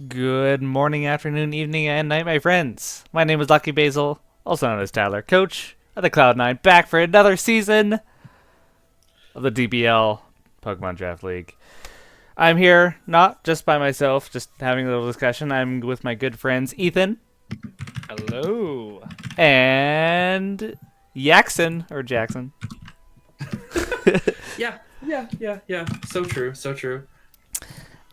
Good morning, afternoon, evening, and night, my friends. My name is Lucky Basil, also known as Tyler, coach of the Cloud9, back for another season of the DBL Pokemon Draft League. I'm here not just by myself, just having a little discussion. I'm with my good friends Ethan Hello. and Jackson. Yeah. So true, so true.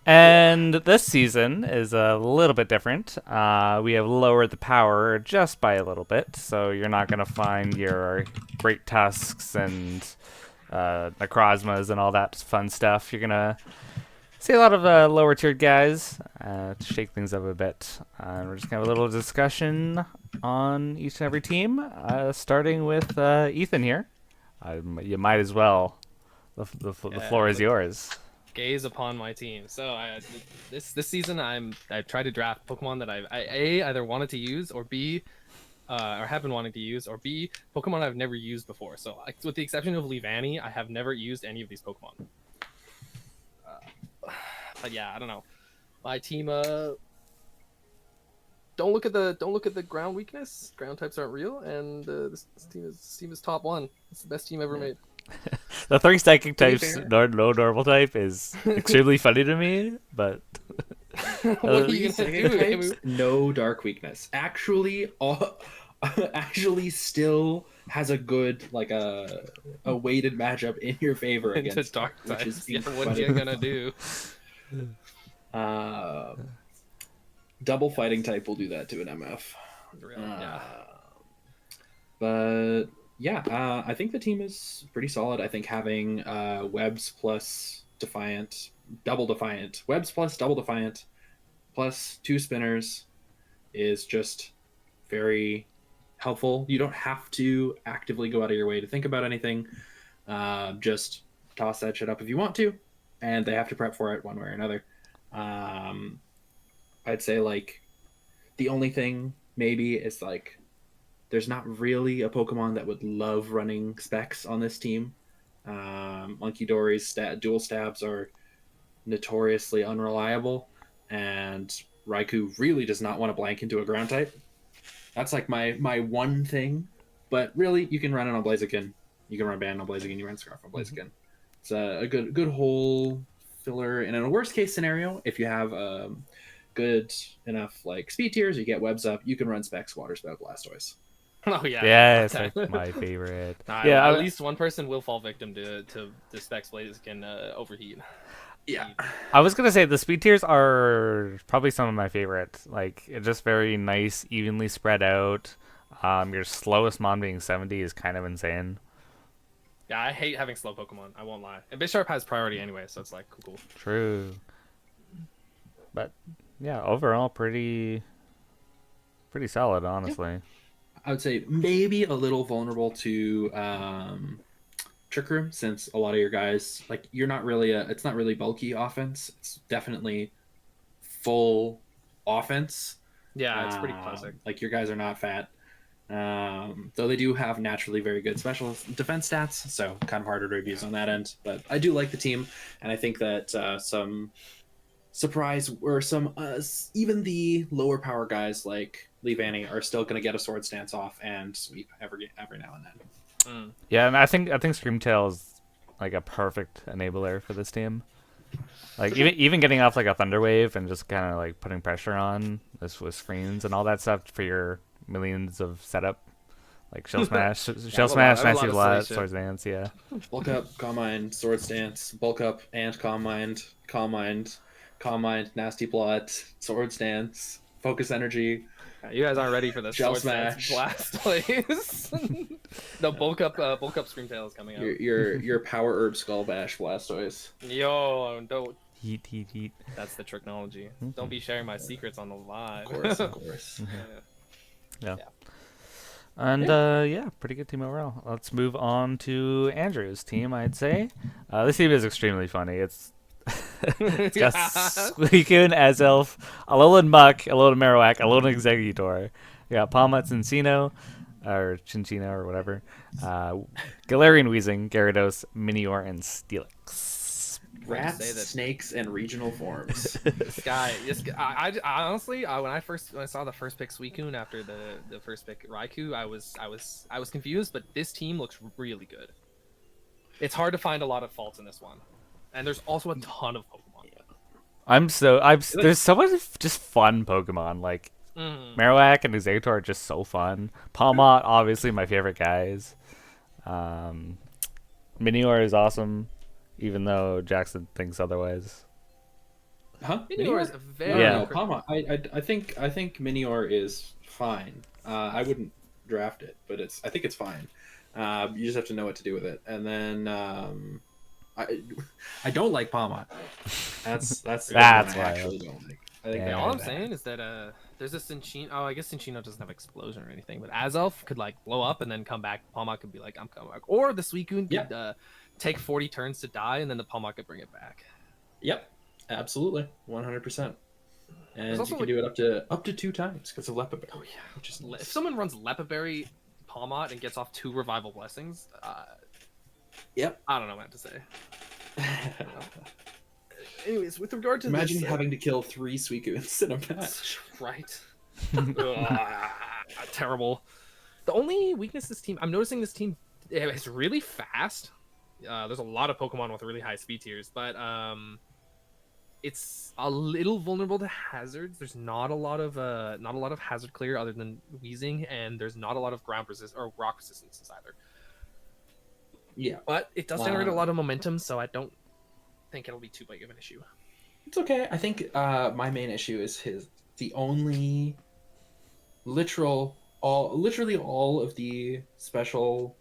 And this season is a little bit different. We have lowered the power just by a little bit, so you're not going to find your Great Tusks and Necrozmas and all that fun stuff. You're going to see a lot of lower tiered guys to shake things up a bit. And we're just going to have a little discussion on each and every team, starting with Ethan here. You might as well. The floor is yours. Gaze upon my team. So this season I've tried to draft Pokemon that I either wanted to use or B or have been wanting to use, or B, Pokemon I've never used before. So with the exception of Leavanny, I have never used any of these Pokemon. But yeah, I don't know. My team don't look at the ground weakness. Ground types aren't real, and this team is top one. It's the best team ever made. The three psychic To be types, fair- no normal type, is extremely funny to me, but What are you gonna do? Types, no dark weakness. Actually, actually, still has a good a weighted matchup in your favor Into against dark which types. is Yeah, what are you incredible. gonna do? Uh, double fighting type will do that to an MF. Yeah. But yeah, I think the team is pretty solid. I think having webs plus defiant, double defiant, webs plus double defiant, plus two spinners is just very helpful. You don't have to actively go out of your way to think about anything. Just toss that shit up if you want to, and they have to prep for it one way or another. Um, I'd say the only thing maybe is there's not really a Pokemon that would love running specs on this team. Monkey Dory's dual stabs are notoriously unreliable, and Raikou really does not want to blank into a ground type. That's my one thing. But really, you can run it on Blaziken. You can run Band on Blaziken. You run Scarf on Blaziken. It's a good whole filler. And in a worst case scenario, if you have good enough speed tiers, you get webs up. You can run Specs, Water Spout, Blastoise. Oh yeah. yeah, it's like my favorite. Nah, Yeah, at least one person will fall victim to the Specs Blaze can overheat. Yeah. I was gonna say the speed tiers are probably some of my favorite. Like, it's just very nice, evenly spread out. Your slowest mon being 70 is kind of insane. Yeah, I hate having slow Pokemon. I won't lie. And Bisharp has priority anyway, so it's like cool. True. But yeah, overall pretty solid, honestly. I would say maybe a little vulnerable to Trick Room, since a lot of your guys you're not really it's not really bulky offense. It's definitely full offense. Yeah, it's pretty classic. Your guys are not fat. Though they do have naturally very good special defense stats, so kind of harder to abuse on that end. But I do like the team, and I think that some surprise or some even the lower power guys like Leavanny are still going to get a sword stance off and sweep every now and then. Yeah, and I think Screamtail is like a perfect enabler for this team. Like, even getting off like a Thunder Wave and just kind of like putting pressure on this with screens and all that stuff for your millions of setup, like Shell Smash, Shell Smash, I have a Nasty lot of Blast, silly Swords Dance, yeah. Bulk up, Calm Mind, Sword Stance, Bulk up and Calm Mind, Calm Mind, Calm Mind, Nasty Plot, Sword Stance, Focus Energy. Yeah, you guys aren't ready for the Gel Sword Dance Smash. Blast Blaze. The bulk up Screamtail is coming out. Your Power Herb Skull Bash Blastoise. Yo, don't. Heat. That's the technology. Don't be sharing my secrets on the live. Of course. Yeah. Yeah. And yeah, pretty good team overall. Let's move on to Andrew's team. I'd say this team is extremely funny. It's got Suicune, Azelf, Alolan Muck, Alolan Marowak, Alolan Exeggutor. You got Palmet Cincino, or Chinchino, or whatever. Galarian Weezing, Gyarados, Minior, and Steelix. Rats, say that snakes, and regional forms. I honestly, when I saw the first pick Suicune after the first pick Raikou, I was confused, but this team looks really good. It's hard to find a lot of faults in this one, and there's also a ton of Pokemon. There's so much just fun Pokemon. Like Marowak and Exeggutor are just so fun. Palmot, obviously my favorite guys. Minior is awesome, even though Jackson thinks otherwise. Huh? Minior is a very Yeah. No, Palma. I think Minior is fine. I wouldn't draft it, but I think it's fine. You just have to know what to do with it. And then I don't like Palma. That's That's one I why. actually don't like. I think Yeah. All I'm saying is that there's a Cinccino. Oh, I guess Cinccino doesn't have explosion or anything, but Azelf could like blow up and then come back. Palmot could be like, I'm coming back, or the Suicune could take 40 turns to die, and then the Palmot could bring it back. Yep, absolutely, 100%. And also, you can do it up to 2 times because of Lepaberry. Oh yeah, which is nice. if someone runs Lepaberry, Palmot, and gets off 2 Revival Blessings, Yep. I don't know what to say. Anyways, with regard to Imagine this, having to kill 3 Suicunes in a match. right? Terrible. The only weakness this team, I'm noticing this team is really fast. There's a lot of Pokemon with really high speed tiers, but it's a little vulnerable to hazards. There's not a lot of hazard clear other than Wheezing, and there's not a lot of ground resist or rock resistances either. Yeah, But it does generate a lot of momentum, so I don't think it'll be too big of an issue. it's okay. I think my main issue is the only literally all of the special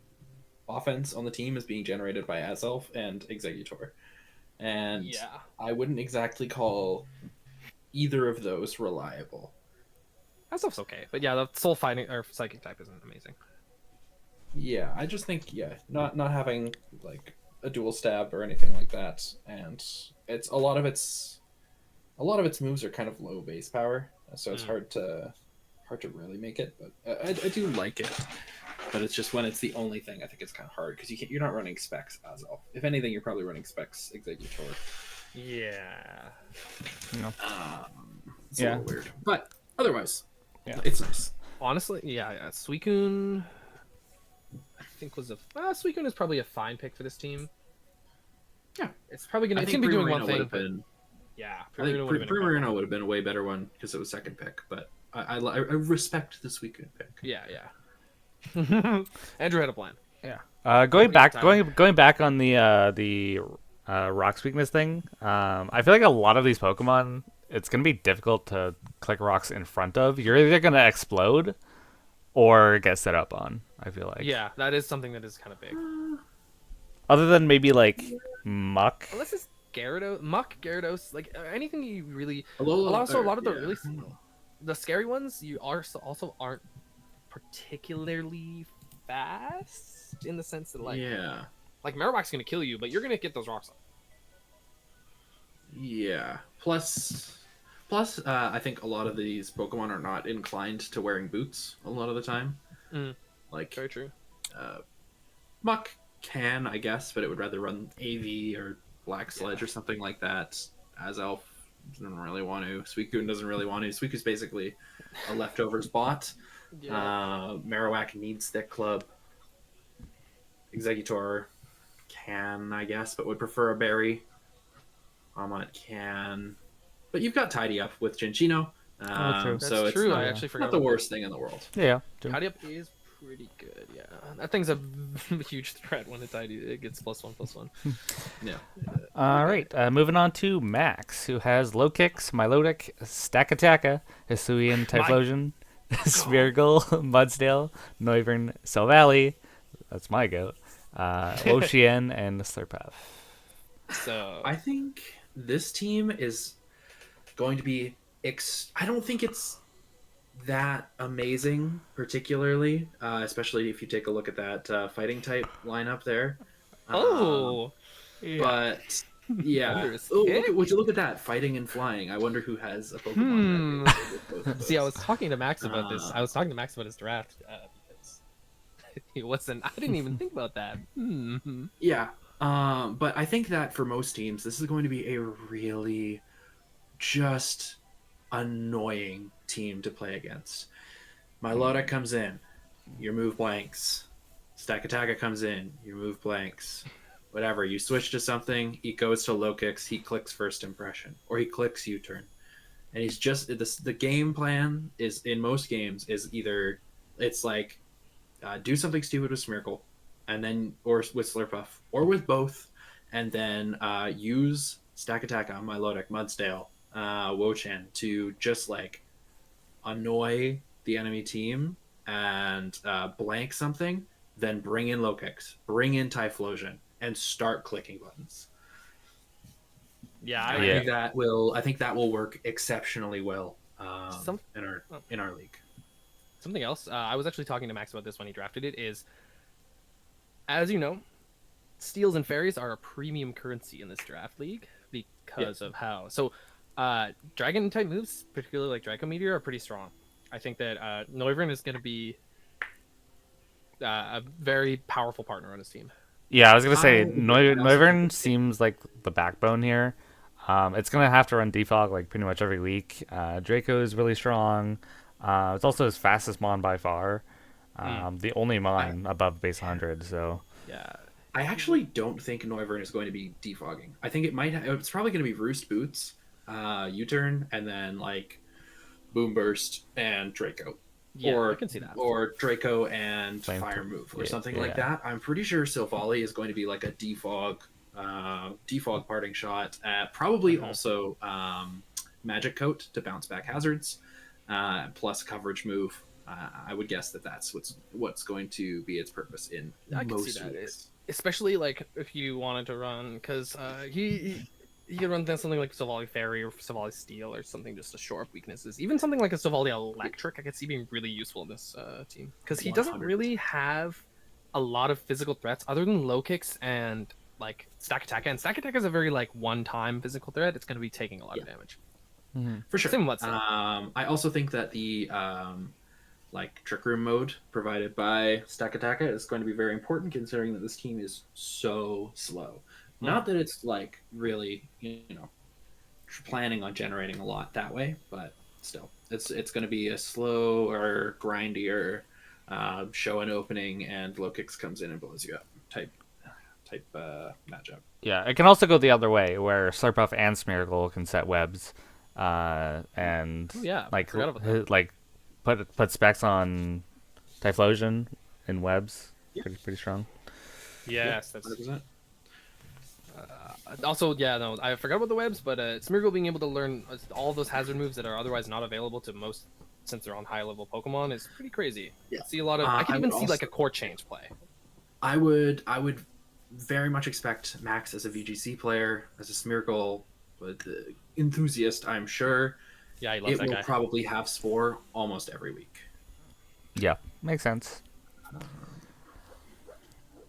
offense on the team is being generated by Azelf and Exeggutor. And Yeah. I wouldn't exactly call either of those reliable. That stuff's okay, but yeah, the soul fighting or psychic type isn't amazing. Yeah, I just think not having like a dual stab or anything like that, and it's a lot of its moves are kind of low base power, so it's hard to really make it. But I do like it, but it's just when it's the only thing, I think it's kind of hard because you're not running specs as well. If anything, you're probably running specs Exeggutor. Yeah. No. It's a little weird, but otherwise, Yeah. it's nice. Honestly, yeah. Suicune, I think Suicune is probably a fine pick for this team. Yeah, it's probably gonna. I It's think gonna be doing Primarina one thing. would have been. Yeah, I think would've been a better Primarina would have been a way better one because it was second pick, but I respect this weekend pick. Yeah. Andrew had a plan. Yeah. Going back on the rocks weakness thing. I feel like a lot of these Pokemon, it's gonna be difficult to click rocks in front of. You're either gonna explode or get set up on. I feel like. Yeah, that is something that is kind of big. Other than maybe like Muck. Unless it's Gyarados, Muck, Gyarados, like anything you really. A A lot of the yeah. really, the scary ones you also aren't particularly fast in the sense that like Marowak's gonna kill you, but you're gonna get those rocks up. Yeah. Plus, I think a lot of these Pokemon are not inclined to wearing boots a lot of the time. Like Very true. Muck can, I guess, but it would rather run AV or Black Sledge or something like that. Azelf doesn't really want to. Suicune doesn't really want to. Suicune's basically a leftovers bot. Marowak needs Thick Club. Exeggutor can, I guess, but would prefer a berry. Palmot can. But you've got Tidy Up with Cinccino. True. So That's it's true. not, I actually forgot not the about worst thing in the world. Yeah. Tidy Up is pretty good. Yeah, that thing's a huge threat when it gets +1/+1. Yeah. All right. Moving on to Max, who has Low Kicks, Milotic, Stakataka, Hisuian, Typhlosion, Smeargle, Mudsdale, Noivern, Silvally. That's my goat. Ocean and Slurpuff. So I think this team is going to be. I don't think it's that amazing, particularly, especially if you take a look at that fighting type lineup there. But yeah, would you look at that fighting and flying? I wonder who has a Pokemon. That is with both of See, I those. was talking to Max about this. I was talking to Max about his draft because he wasn't. I didn't even think about that. Yeah, But I think that for most teams, this is going to be a really just annoying team to play against. Milotic comes in, your move blanks. Stack Attacker comes in, your move blanks. Whatever, you switch to something, he goes to low kicks, he clicks first impression, or he clicks U turn. And he's just the game plan is in most games is either it's like do something stupid with Smirkle, and then or with Slurpuff, or with both, and then use Stack Attack on Milotic, Mudsdale, Wochan to just like annoy the enemy team and blank something, then bring in low kicks, bring in Typhlosion, and start clicking buttons. Yeah, And Yeah. I think that will work exceptionally well Some- in our league. Something else. I was actually talking to Max about this when he drafted it. Is, as you know, steals and fairies are a premium currency in this draft league because of how. So, dragon type moves, particularly like Draco Meteor, are pretty strong. I think that Noivern is going to be a very powerful partner on his team. Yeah, I was gonna say I also Noivern think seems like the backbone here. It's gonna have to run defog like pretty much every week. Draco is really strong. It's also his fastest mon by far. The only mon above base 100. So Yeah. I actually don't think Noivern is going to be defogging. I think it's probably going to be Roost Boots, U-turn, and then like Boom Burst and Draco. Yeah, or I can see that. Or Draco and Flame Fire Move or yeah, something yeah. like that. I'm pretty sure Silvally is going to be like a defog parting shot. Probably also Magic Coat to bounce back hazards, plus coverage move. I would guess that that's what's going to be its purpose in I can most see that. weeks. Especially like if you wanted to run, because he could run something like Savali Fairy or Savali Steel or something just to shore up weaknesses. Even something like a Savali Electric, I could see being really useful in this team because he doesn't 100%. really have a lot of physical threats other than low kicks and like Stack Attack. And Stack Attack is a very like one-time physical threat. It's going to be taking a lot of damage. For sure. Same with Mudsdale. I also think that the like Trick Room mode provided by Stack Attack is going to be very important, considering that this team is so slow. Not that it's like really, planning on generating a lot that way, but still, it's going to be a slow or grindier show an opening and low kicks comes in and blows you up type matchup. yeah, it can also go the other way where Slurpuff and Smeargle can set webs, and yeah, like forgot about that. like put specs on Typhlosion and webs. Yeah. Pretty strong. Yes, that's 100%. also, yeah, no, I forgot about the webs, but Smeargle being able to learn all those hazard moves that are otherwise not available to most, since they're on high level Pokemon, is pretty crazy. Yeah. See a lot of. I can I even would see like a also- core change play. I would very much expect Max as a VGC player, as a Smeargle enthusiast. I'm sure Yeah, he loves it that will guy. probably have Spore almost every week. Yeah, makes sense.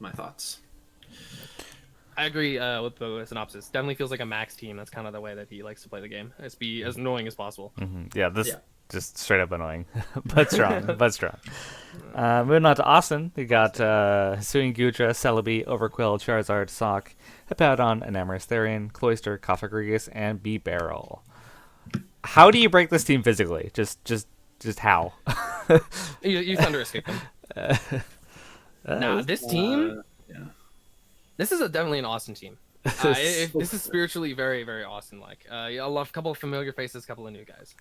My thoughts. I agree with the synopsis. Definitely feels like a Max team. That's kind of the way that he likes to play the game. It's be as annoying as possible. Yeah, this Yeah. just straight up annoying, but strong, but strong. Moving on to Austin, we got Hisuian Gudra, Celebi, Overquill, Charizard, Sock, Hippowdon, Enamorous Therian, Cloyster, Coffagrigus, and B-Barrel. How do you break this team physically? Just how? You thunder escape them. Nah, this team. Yeah. This is definitely an Austin team. This is spiritually very, very Austin-like. I love a couple of familiar faces, a couple of new guys.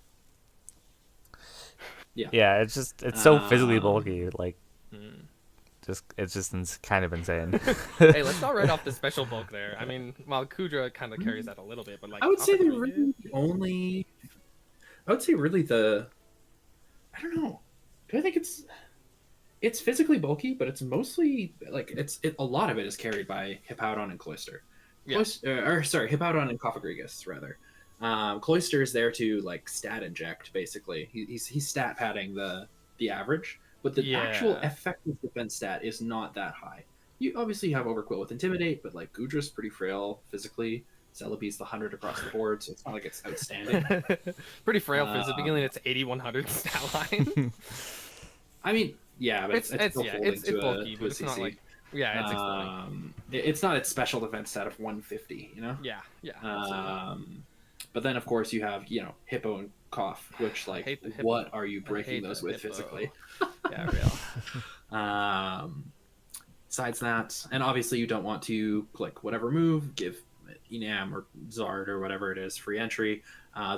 Yeah, it's so physically bulky, like it's just kind of insane. Hey, let's not write off the special bulk there. I mean, while Kudra kind of carries that a little bit, but like I would say they're Coffagrigus- really the only. I would say really the. I don't know. Do I think it's physically bulky, but it's mostly like a lot of it is carried by Hippowdon and Cloyster. Yeah. Hippowdon and Coffagrigus rather. Cloyster is there to like stat inject basically. He's stat padding the average, but the actual Yeah. effective defense stat is not that high. You obviously have Overquill with Intimidate, but like Gudra's pretty frail physically. Celebi's the 100 across the board, so it's not like it's outstanding. Pretty frail physically. It's 8100 stat line. I mean, yeah, but it's still yeah, folding it's to bulky, a but it's not CC. like Yeah, it's exploding. It's not its special defense set of 150, you know. Yeah, absolutely. But then of course you have Hippo and Cough, which I like hate the hippo. what are you I breaking hate those the with hippo. physically? Yeah, real. Besides that, and obviously you don't want to click whatever move, give Enam or Zard or whatever it is free entry.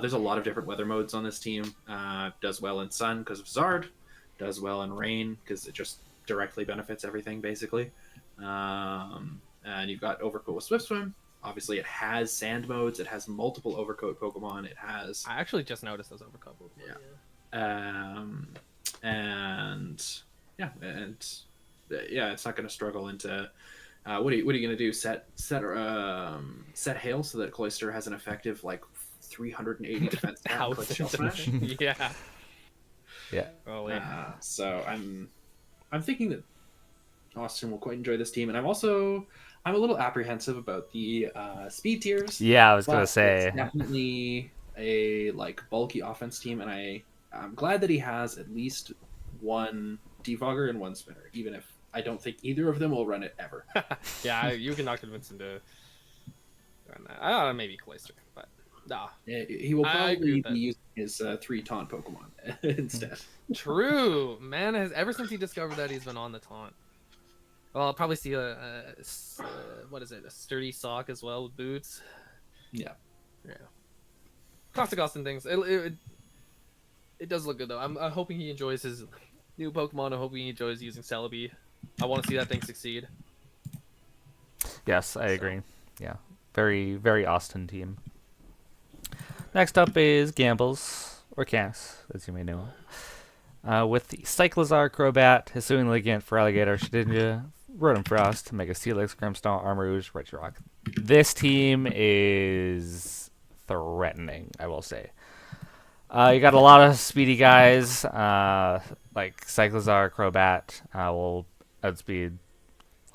There's a lot of different weather modes on this team. Does well in sun because of Zard, does well in rain because it just directly benefits everything basically. And you've got Overcoat with Swift Swim. Obviously, it has sand modes. It has multiple Overcoat Pokemon. It has I actually just noticed those overcouple. and it's not going to struggle into. What are you going to do? Set Hail so that Cloyster has an effective like 380 defense stat and click Shell Smash. Yeah. Yeah. Holy. So I'm thinking that Austin will quite enjoy this team, and I'm a little apprehensive about the speed tiers. Yeah, I was but gonna say. it's definitely a like bulky offense team, and I'm glad that he has at least one defogger and one spinner, even if I don't think either of them will run it ever. Yeah, you cannot convince him to run that. I don't know, maybe Cloyster, but nah. He will I agree probably with be using his 3 taunt Pokemon instead. True, man. Ever since he discovered that, he's been on the taunt. Well, I'll probably see a sturdy sock as well with boots. Yeah. Classic Austin things. It does look good though. I'm hoping he enjoys his new Pokemon. I'm hoping he enjoys using Celebi. I want to see that thing succeed. Yes, I agree. Yeah, very very Austin team. Next up is Gambles or Cass, as you may know. With the Cyclizar, Crobat, Hisuian Ligand, Feraligatr, Shedinja, Rotom Frost, Mega Steelix, Grimmsnarl, Armarouge, Regirock. This team is threatening, I will say. You got a lot of speedy guys, like Cyclizar, Crobat will outspeed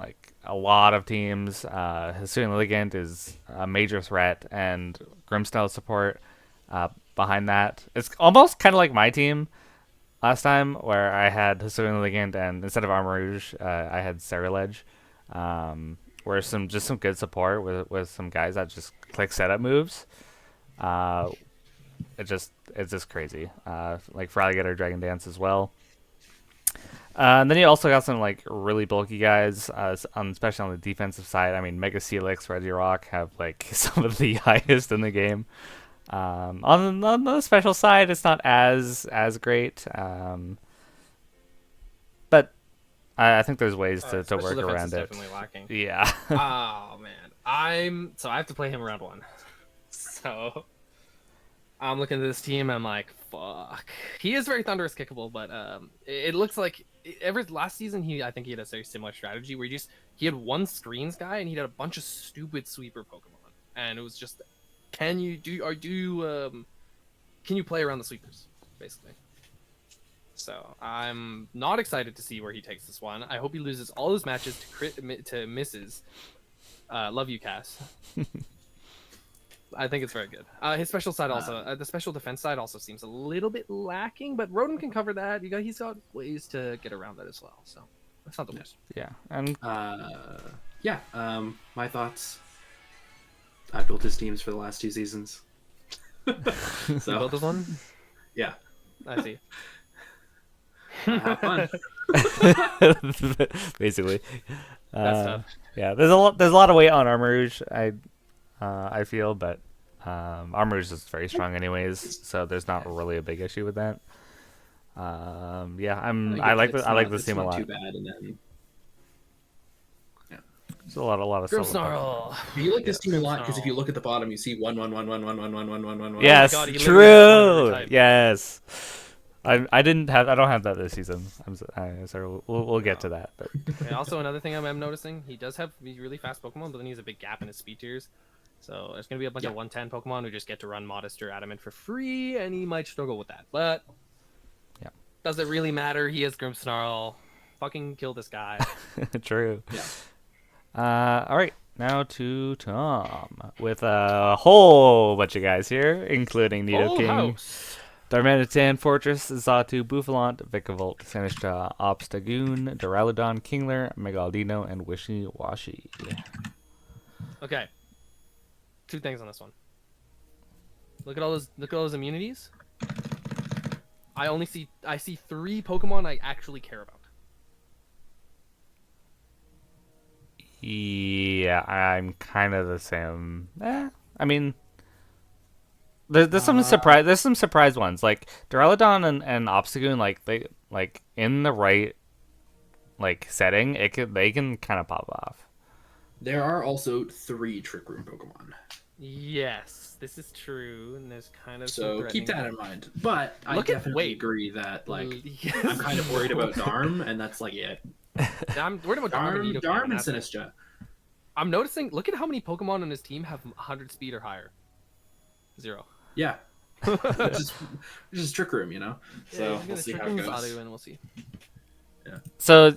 like a lot of teams. Hisuian Ligand is a major threat, and Grimmsnarl support behind that. It's almost kind of like my team last time, where I had Hisuian Ligand and instead of Armarouge, I had Ceruledge. Where some good support with some guys that just click setup moves. It's just crazy. Like Feraligatr, Dragon Dance as well. And then you also got some like really bulky guys, especially on the defensive side. I mean, Mega Steelix, Regirock have like some of the highest in the game. On the special side, it's not as great, but I think there's ways to work around it. Definitely lacking. Yeah. Oh man, I have to play him round 1, so I'm looking at this team. I'm like, fuck. He is very thunderous kickable, but it looks like last season I think he had a very similar strategy where he had one screens guy and he had a bunch of stupid sweeper Pokemon, and it was just. Can you play around the sweepers, basically? So I'm not excited to see where he takes this one. I hope he loses all his matches to misses. Love you, Cass. I think it's very good. His special side also, the special defense side also seems a little bit lacking, but Rotom can cover that. He's got ways to get around that as well. So that's not the worst. Yeah, and my thoughts. I built his teams for the last 2 seasons. You built this one? Yeah. I see. Have fun. Basically. That's tough. Yeah, there's a lot of weight on Armarouge, I feel, but Armarouge is very strong anyways, so there's not really a big issue with that. I like this team a lot. Too bad, and then there's a lot of Grimmsnarl. you like this team a lot because if you look at the bottom, you see 1. Yes, Oh my God, he true. literally Yes. I don't have that this season. I'm sorry. We'll get to that. But And also another thing I'm noticing, he does have these really fast Pokemon, but then he has a big gap in his speed tiers. So there's gonna be a bunch of 110 Pokemon who just get to run Modest or Adamant for free, and he might struggle with that. But yeah, does it really matter? He has Grimmsnarl. Fucking kill this guy. True. Yeah. All right. Now to Tom with a whole bunch of guys here, including Full Nidoking, house. Darmanitan, Fortress, Xatu, Buffalant, Vikavolt, Sinistcha, Obstagoon, Duraludon, Kingler, Megaldino, and Wishy Washy. Okay, two things on this one. Look at all those immunities. I see 3 Pokemon I actually care about. Yeah, I'm kind of the same. I mean, there's some surprise. There's some surprise ones like Duraludon and Obstagoon. Like they like in the right like setting, they can kind of pop off. There are also 3 Trick Room Pokemon. Yes, this is true, and there's kind of So some keep that in mind. But I Look at- definitely wait. agree that like Yes. I'm kind of worried about Darm, and that's like it. I'm worried about Darm and Nidoking, Darm and that's it. Sinistcha. I'm noticing. Look at how many Pokemon on his team have 100 speed or higher. 0. Yeah. just Trick Room, you know. So we'll see how it goes. And we'll see. So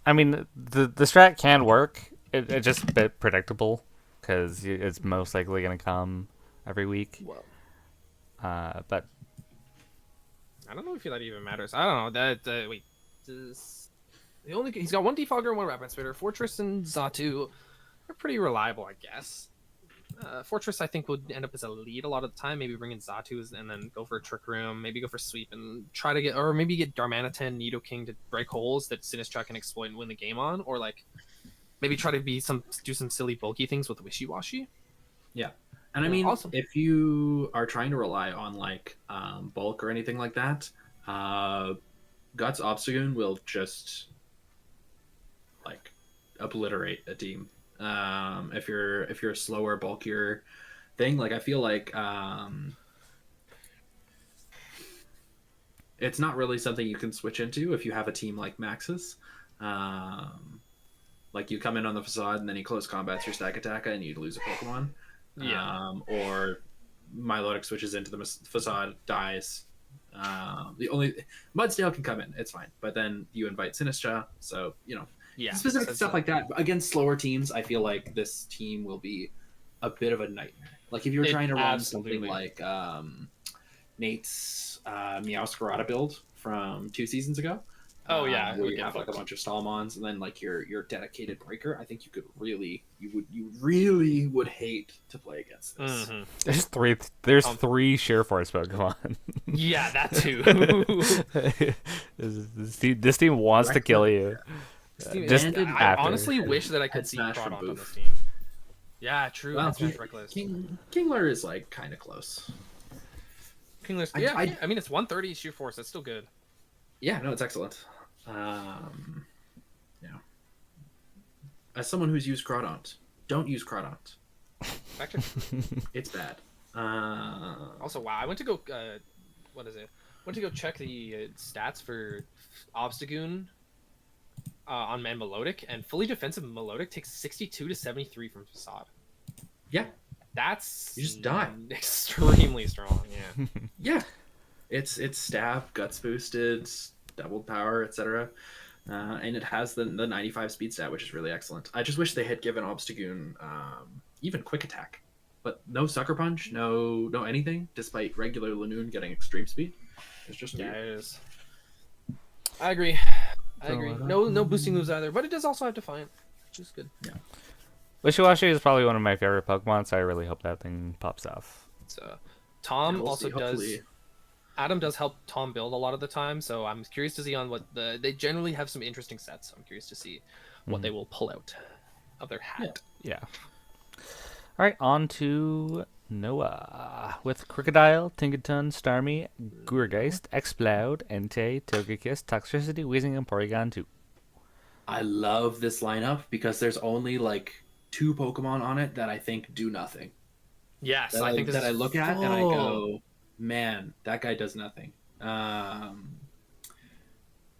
I mean, the strat can work. It's just a bit predictable because it's most likely going to come every week. Well, But I don't know if that even matters. I don't know. Wait, he's got 1 Defogger and 1 Rapid Spitter. Fortress and Xatu are pretty reliable, I guess. Fortress, I think, would end up as a lead a lot of the time. Maybe bring in Xatu and then go for a Trick Room. Maybe go for Sweep and try to get, or maybe get Darmanitan, Nidoking to break holes that Sinistcha can exploit and win the game on, or like maybe try to do some silly bulky things with Wishy Washy. Yeah. And I Yeah, mean, awesome. if you are trying to rely on like bulk or anything like that, Guts Obstagoon will just like obliterate a team. If you're a slower, bulkier thing, like I feel like it's not really something you can switch into if you have a team like Max's. Like you come in on the Facade and then you close combats your Stack Attacka and you lose a Pokemon. Yeah. Or Milotic switches into the Facade, dies. The only Mudsdale can come in, it's fine. But then you invite Sinistcha, so you know. Yeah, Specific stuff like that. Against slower teams, I feel like this team will be a bit of a nightmare. Like if you're trying to run something like Nate's Meowscarada build from 2 seasons ago. Oh yeah, where you have like a bunch of Stalmons and then like your dedicated breaker. I think you really would hate to play against this. Mm-hmm. there's 3 Sheer Force Pokemon. Yeah, that too. this team wants to kill you. I honestly wish that I could see Smash from Crawdaunt on Boof. this team. Yeah, true. Well, That's reckless. Kingler is like kind of close. Kingler's, I mean, it's 130 shoot force. That's still good. Yeah, no, it's excellent. Yeah. As someone who's used Crawdaunt, don't use Crawdaunt. Actually, It's bad. also, wow, I went to go. What is it? Went to go check the stats for Obstagoon on Man Melodic, and fully defensive Melodic takes 62 to 73 from Facade. Yeah. That's You just die. Extremely strong. Yeah. Yeah. It's stab, guts boosted, doubled power, etc. And it has the 95 speed stat, which is really excellent. I just wish they had given Obstagoon even quick attack, but no sucker punch, no anything. Despite regular Lanoon getting extreme speed, it's just Yeah, weird. it is. I agree. No boosting moves either, but it does also have Defiant, which is good. Yeah. Wishy-Washy is probably one of my favorite Pokemon, so I really hope that thing pops off. So, Tom Yeah, we'll also see, hopefully. Adam does help Tom build a lot of the time, so I'm curious to see on what they generally have some interesting sets. So I'm curious to see what they will pull out of their hat. Yeah. All right, on to Noah with Crocodile, Tinkaton, Starmie, Gurgeist, Exploud, Entei, Togekiss, Toxtricity, Weezing, and Porygon 2. I love this lineup because there's only like 2 Pokemon on it that I think do nothing. Yes, That I think I look at and I full. go, man, that guy does nothing.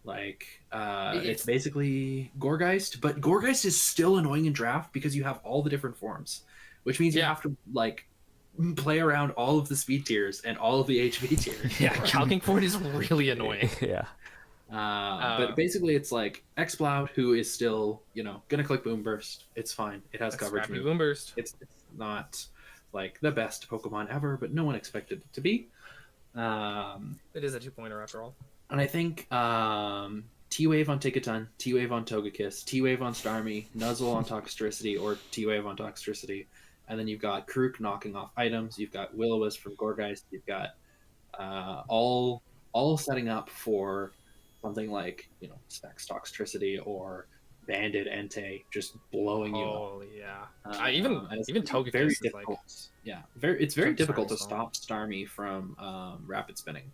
It's basically Gorgeist, but Gorgeist is still annoying in draft because you have all the different forms, which means you have to like play around all of the speed tiers and all of the HP tiers. Yeah, calcing for it is really annoying. Yeah. But basically, it's like Exploud, who is still, gonna click Boom Burst. It's fine. It has coverage. Scrappy Boom Burst. It's not like the best Pokemon ever, but no one expected it to be. It is a 2-pointer after all. And I think T-Wave on Ticketon, T-Wave on Togekiss, T-Wave on Starmie, Nuzzle on Toxtricity, or T-Wave on Toxtricity. And then you've got Karuk knocking off items. You've got Will-O-Wisp from Gourgeist. You've got all setting up for something like, Specs Toxtricity or Banded Entei just blowing you up. Oh yeah. Even Togekiss very is difficult. like. Yeah, it's very difficult to Starmie's stop Starmie from rapid spinning.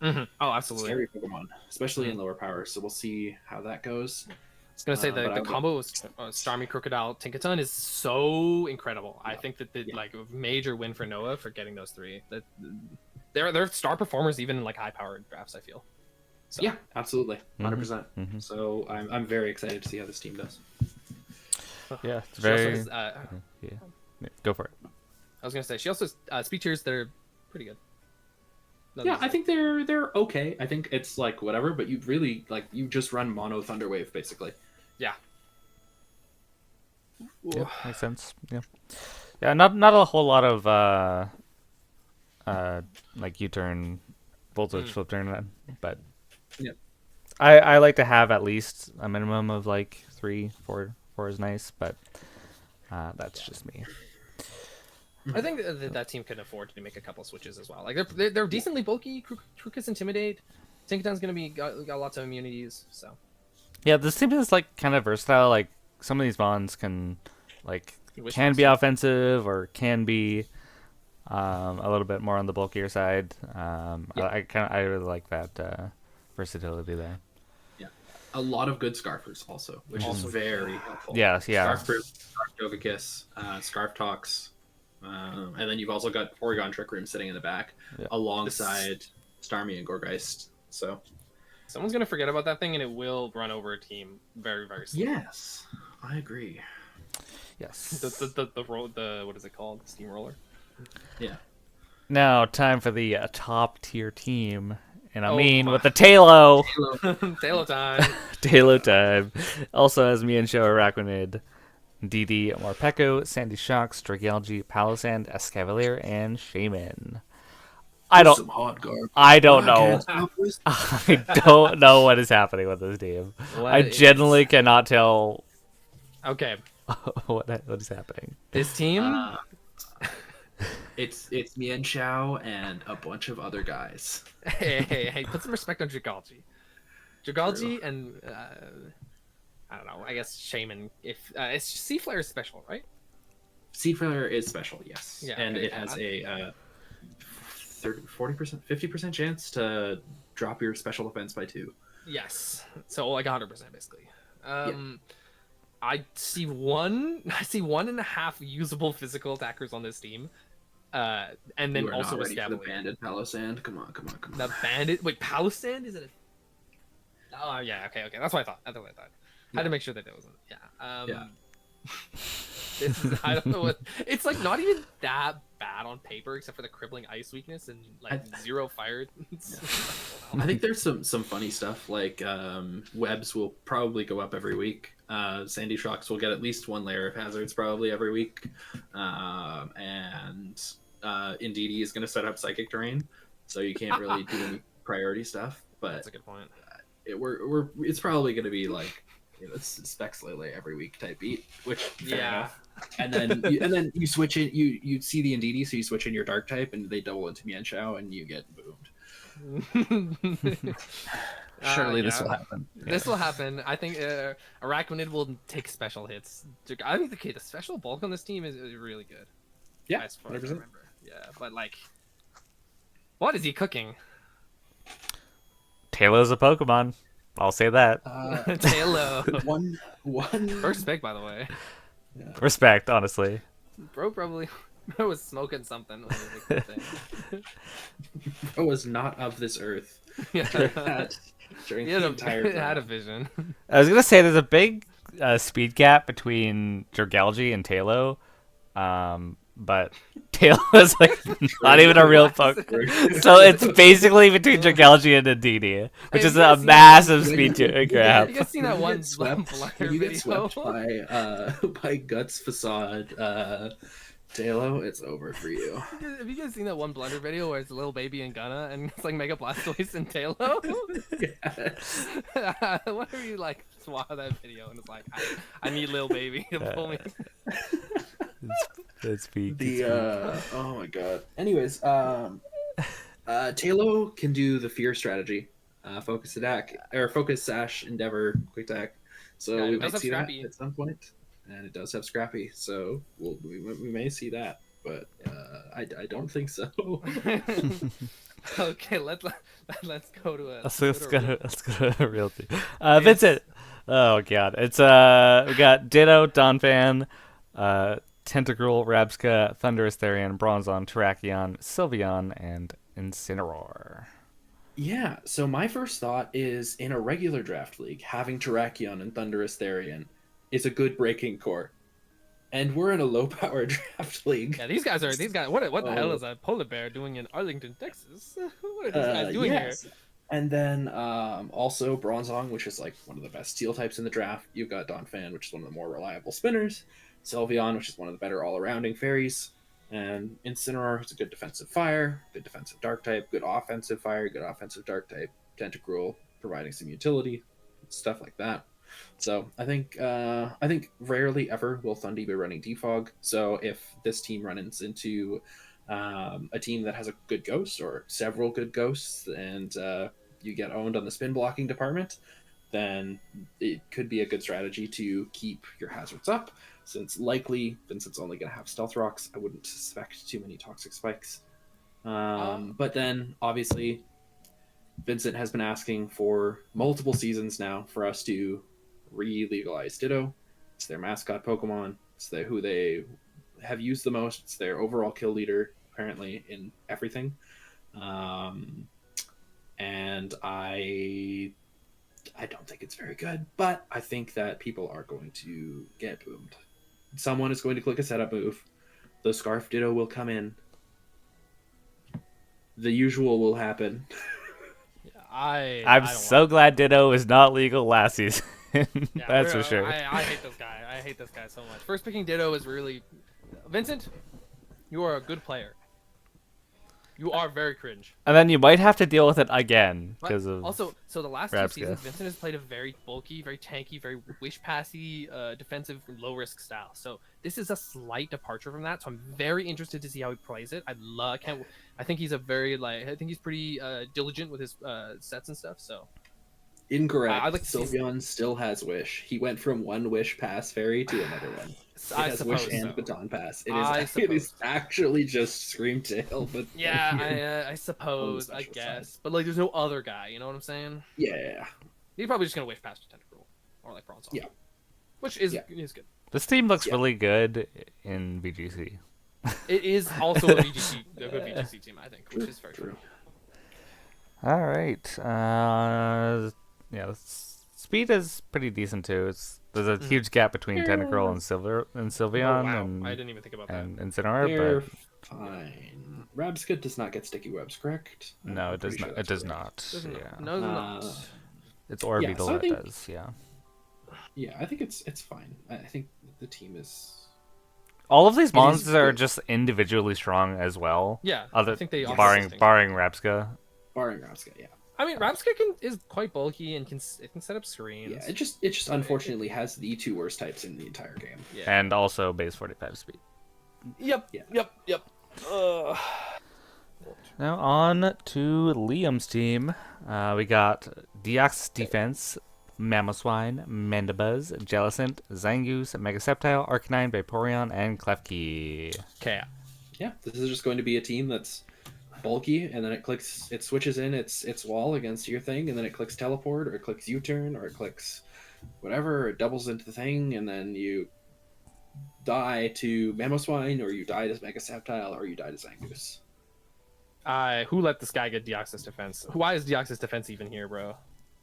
Oh, It's absolutely. scary Pokemon, especially in lower power. So we'll see how that goes. I was gonna say but I the would- combo with Starmie, Crocodile, Tinkaton is so incredible. I Yeah. think that the Yeah. like major win for Noah for getting those three. That they're star performers even in like high powered drafts. I feel. So. Yeah, absolutely, 100%. Mhm. So I'm very excited to see how this team does. Yeah, it's She also very. has, Yeah. Go for it. I was gonna say she also has speed cheers that are pretty good. Yeah, I think they're okay. I think it's like whatever, but you really you just run mono Thunderwave basically. Yeah. Yeah, makes sense. Yeah, yeah. Not a whole lot of like U-turn, voltage flip turn, but Yeah. I like to have at least a minimum of like 3, 4 is nice, but that's just me. I think that team can afford to make a couple switches as well. Like they're decently bulky. Krukus Intimidate. Tinkaton's gonna be got lots of immunities. So Yeah, this team is like kind of versatile. Like some of these bonds can Wish can list. be offensive or can be a little bit more on the bulkier side. I really like that versatility there. A lot of good Scarfers also, which is very helpful. Yeah. Scarf Proof, Scarf Togekiss, Scarf Tox, and then you've also got Porygon Trick Room sitting in the back Yeah. alongside Starmie and Gourgeist. So someone's gonna forget about that thing, and it will run over a team very very soon. yes, I agree. Yes. The what is it called? The steamroller. Yeah. Now, time for the top tier team. And I Oh mean, my. with the Talo. Tail time. Talo time. Also has me and Show Araquanid, DD, Morpeko, Sandy Shocks, Dragalge, Palisand, Escavalier, and Shaman. I don't know. I don't know what is happening with this team. I genuinely cannot tell Okay, what is happening. this team. It's Mian Chao and a bunch of other guys. Hey, put some respect on Dragalge. Dragalge and I don't know. I guess Shaman. If it's Sea Flare is special, right? Seed Flare is special, yes. Yeah, and okay, it has a 40%, 50% chance to drop your special defense by 2. Yes. So like 100% basically. I see one and a half usable physical attackers on this team. And then You are also not a ready for the Scavalier. Banded Palisand. Come on. The bandit. Wait, Palisand? Is it? Oh yeah. Okay. That's what I thought. I had to make sure that it wasn't. Yeah. Yeah. This is, I don't know what. It's like not even that bad on paper, except for the crippling ice weakness and like 0 fire. I think there's some funny stuff like webs will probably go up every week. Sandy Shocks will get at least 1 layer of hazards probably every week, and Indeedee is going to set up psychic terrain, so you can't really do any priority stuff. But That's a good point. it's probably going to be like Specs Lele every week type beat, which fair enough. And then you switch in, you see the Indeedee, so you switch in your dark type, and they double into Mian Chao, and you get boomed. Surely this will happen. This will happen. I think Araquanid will take special hits. I think the special bulk on this team is really good. Yeah, as far as I 100%. remember. Yeah, but like, what is he cooking? Talo's a Pokemon. I'll say that. Taylor. One. First pick, by the way. Respect, honestly. Bro probably was smoking something when he picked the thing. Bro was not of this earth. Yeah. During He the had entire he had a draft. vision. I was gonna say there's a big speed gap between Dragalge and Talo, but Talo is like not even a real Pokemon. So it's basically between Dragalge and Indeedee, which Hey, is you a guys seen massive that- speed You gap. guys seen that You one get swept, Blur you get video? swept by Guts Facade, Talo, it's over for you. Have you guys seen that one Blender video where it's a little baby in Ghana and it's like Mega Blastoise and Talo? Yes. Whenever you like swallow that video and it's like, I need little baby to pull me. That's peak. The oh my god. Anyways, Talo can do the fear strategy. Focus attack or focus sash endeavor quick attack. So Yeah, we it does might have see Scrappy. that at some point. And it does have Scrappy, so we may see that, but I don't think so. Okay, let's go to a. Let's go to a real team. Yes. Vincent. Oh god, it's we got Ditto, Donphan, Tentacruel, Rabska, Thundurus, Therian, Bronzong, Terrakion, Sylveon, and Incineroar. Yeah, so my first thought is in a regular draft league, having Terrakion and Thundurus Therian is a good breaking core. And we're in a low power draft league. Yeah, these guys. What the hell Oh. is a polar bear doing in Arlington, Texas? What are these guys doing Yes. And then also Bronzong, which is like one of the best steel types in the draft. You've got Donphan, which is one of the more reliable spinners. Sylveon, which is one of the better all-arounding fairies. And Incineroar, who's a good defensive fire, good defensive dark type, good offensive fire, good offensive dark type. Tentacruel, providing some utility, stuff like that. So I think rarely ever will Thundy be running Defog. So if this team runs into a team that has a good ghost or several good ghosts, and you get owned on the spin blocking department, then it could be a good strategy to keep your hazards up. Since likely Vincent's only going to have stealth rocks, I wouldn't suspect too many toxic spikes. But then obviously Vincent has been asking for multiple seasons now for us to re-legalize Ditto. It's their mascot Pokemon. It's who they have used the most. It's their overall kill leader, apparently, in everything. And I don't think it's very good, but I think that people are going to get boomed. Someone is going to click a setup move. The Scarf Ditto will come in. The usual will happen. I'm so glad Ditto is not legal last season. That's for sure. I hate this guy. I hate this guy so much. First picking Ditto is really, Vincent, you are a good player. You are very cringe. And then you might have to deal with it again because of Also, so the last Rabska. 2 seasons, Vincent has played a very bulky, very tanky, very wish passy, defensive, low risk style. So this is a slight departure from that. So I'm very interested to see how he plays it. I think he's a very I think he's pretty diligent with his sets and stuff. So Incorrect. I'd like to see- Sylveon still has Wish. He went from one Wish Pass fairy to another one. It has Wish and Baton Pass. It is actually just Screamtail, but yeah, I suppose, I special guess. side. But like, there's no other guy. You know what I'm saying? Yeah. He's probably just gonna wish past Tentacruel or like Bronzong. Yeah. Which is Yeah. good. this team looks Yeah. really good in VGC. It is also a good VGC team, I think, which is very true. All right. Yeah, speed is pretty decent too. There's a huge gap between Tentacruel and Sylveon Oh, wow. and I didn't even think about that. Incineroar, They're but fine. Rabska does not get sticky webs, correct? no, I'm it does pretty sure not. It that's does correct. not. Doesn't Yeah, no, not. it's Orbeetle so I that think- does. Yeah. Yeah, I think it's fine. I think the team is. All of these It is monsters are good. just individually strong as well. Yeah, Other I think they are barring consistent. Rabska. Barring Rabska, yeah. I mean, Rabska is quite bulky and can set up screens. Yeah, it just unfortunately has the 2 worst types in the entire game. Yeah. And also base 45 speed. Yep. Yeah. Yep. Now on to Liam's team. We got Deoxys Defense, Mamoswine, Mandibuzz, Jellicent, Zangoose, Megaseptile, Arcanine, Vaporeon, and Klefki. Okay. Yeah, this is just going to be a team that's bulky, and then it switches in its wall against your thing, and then it clicks teleport, or it clicks U-turn, or it clicks whatever, or it doubles into the thing, and then you die to Mamoswine, or you die to Megaseptile, or you die to Zangoose. Who let this guy get Deoxys defense? Why is Deoxys defense even here, bro?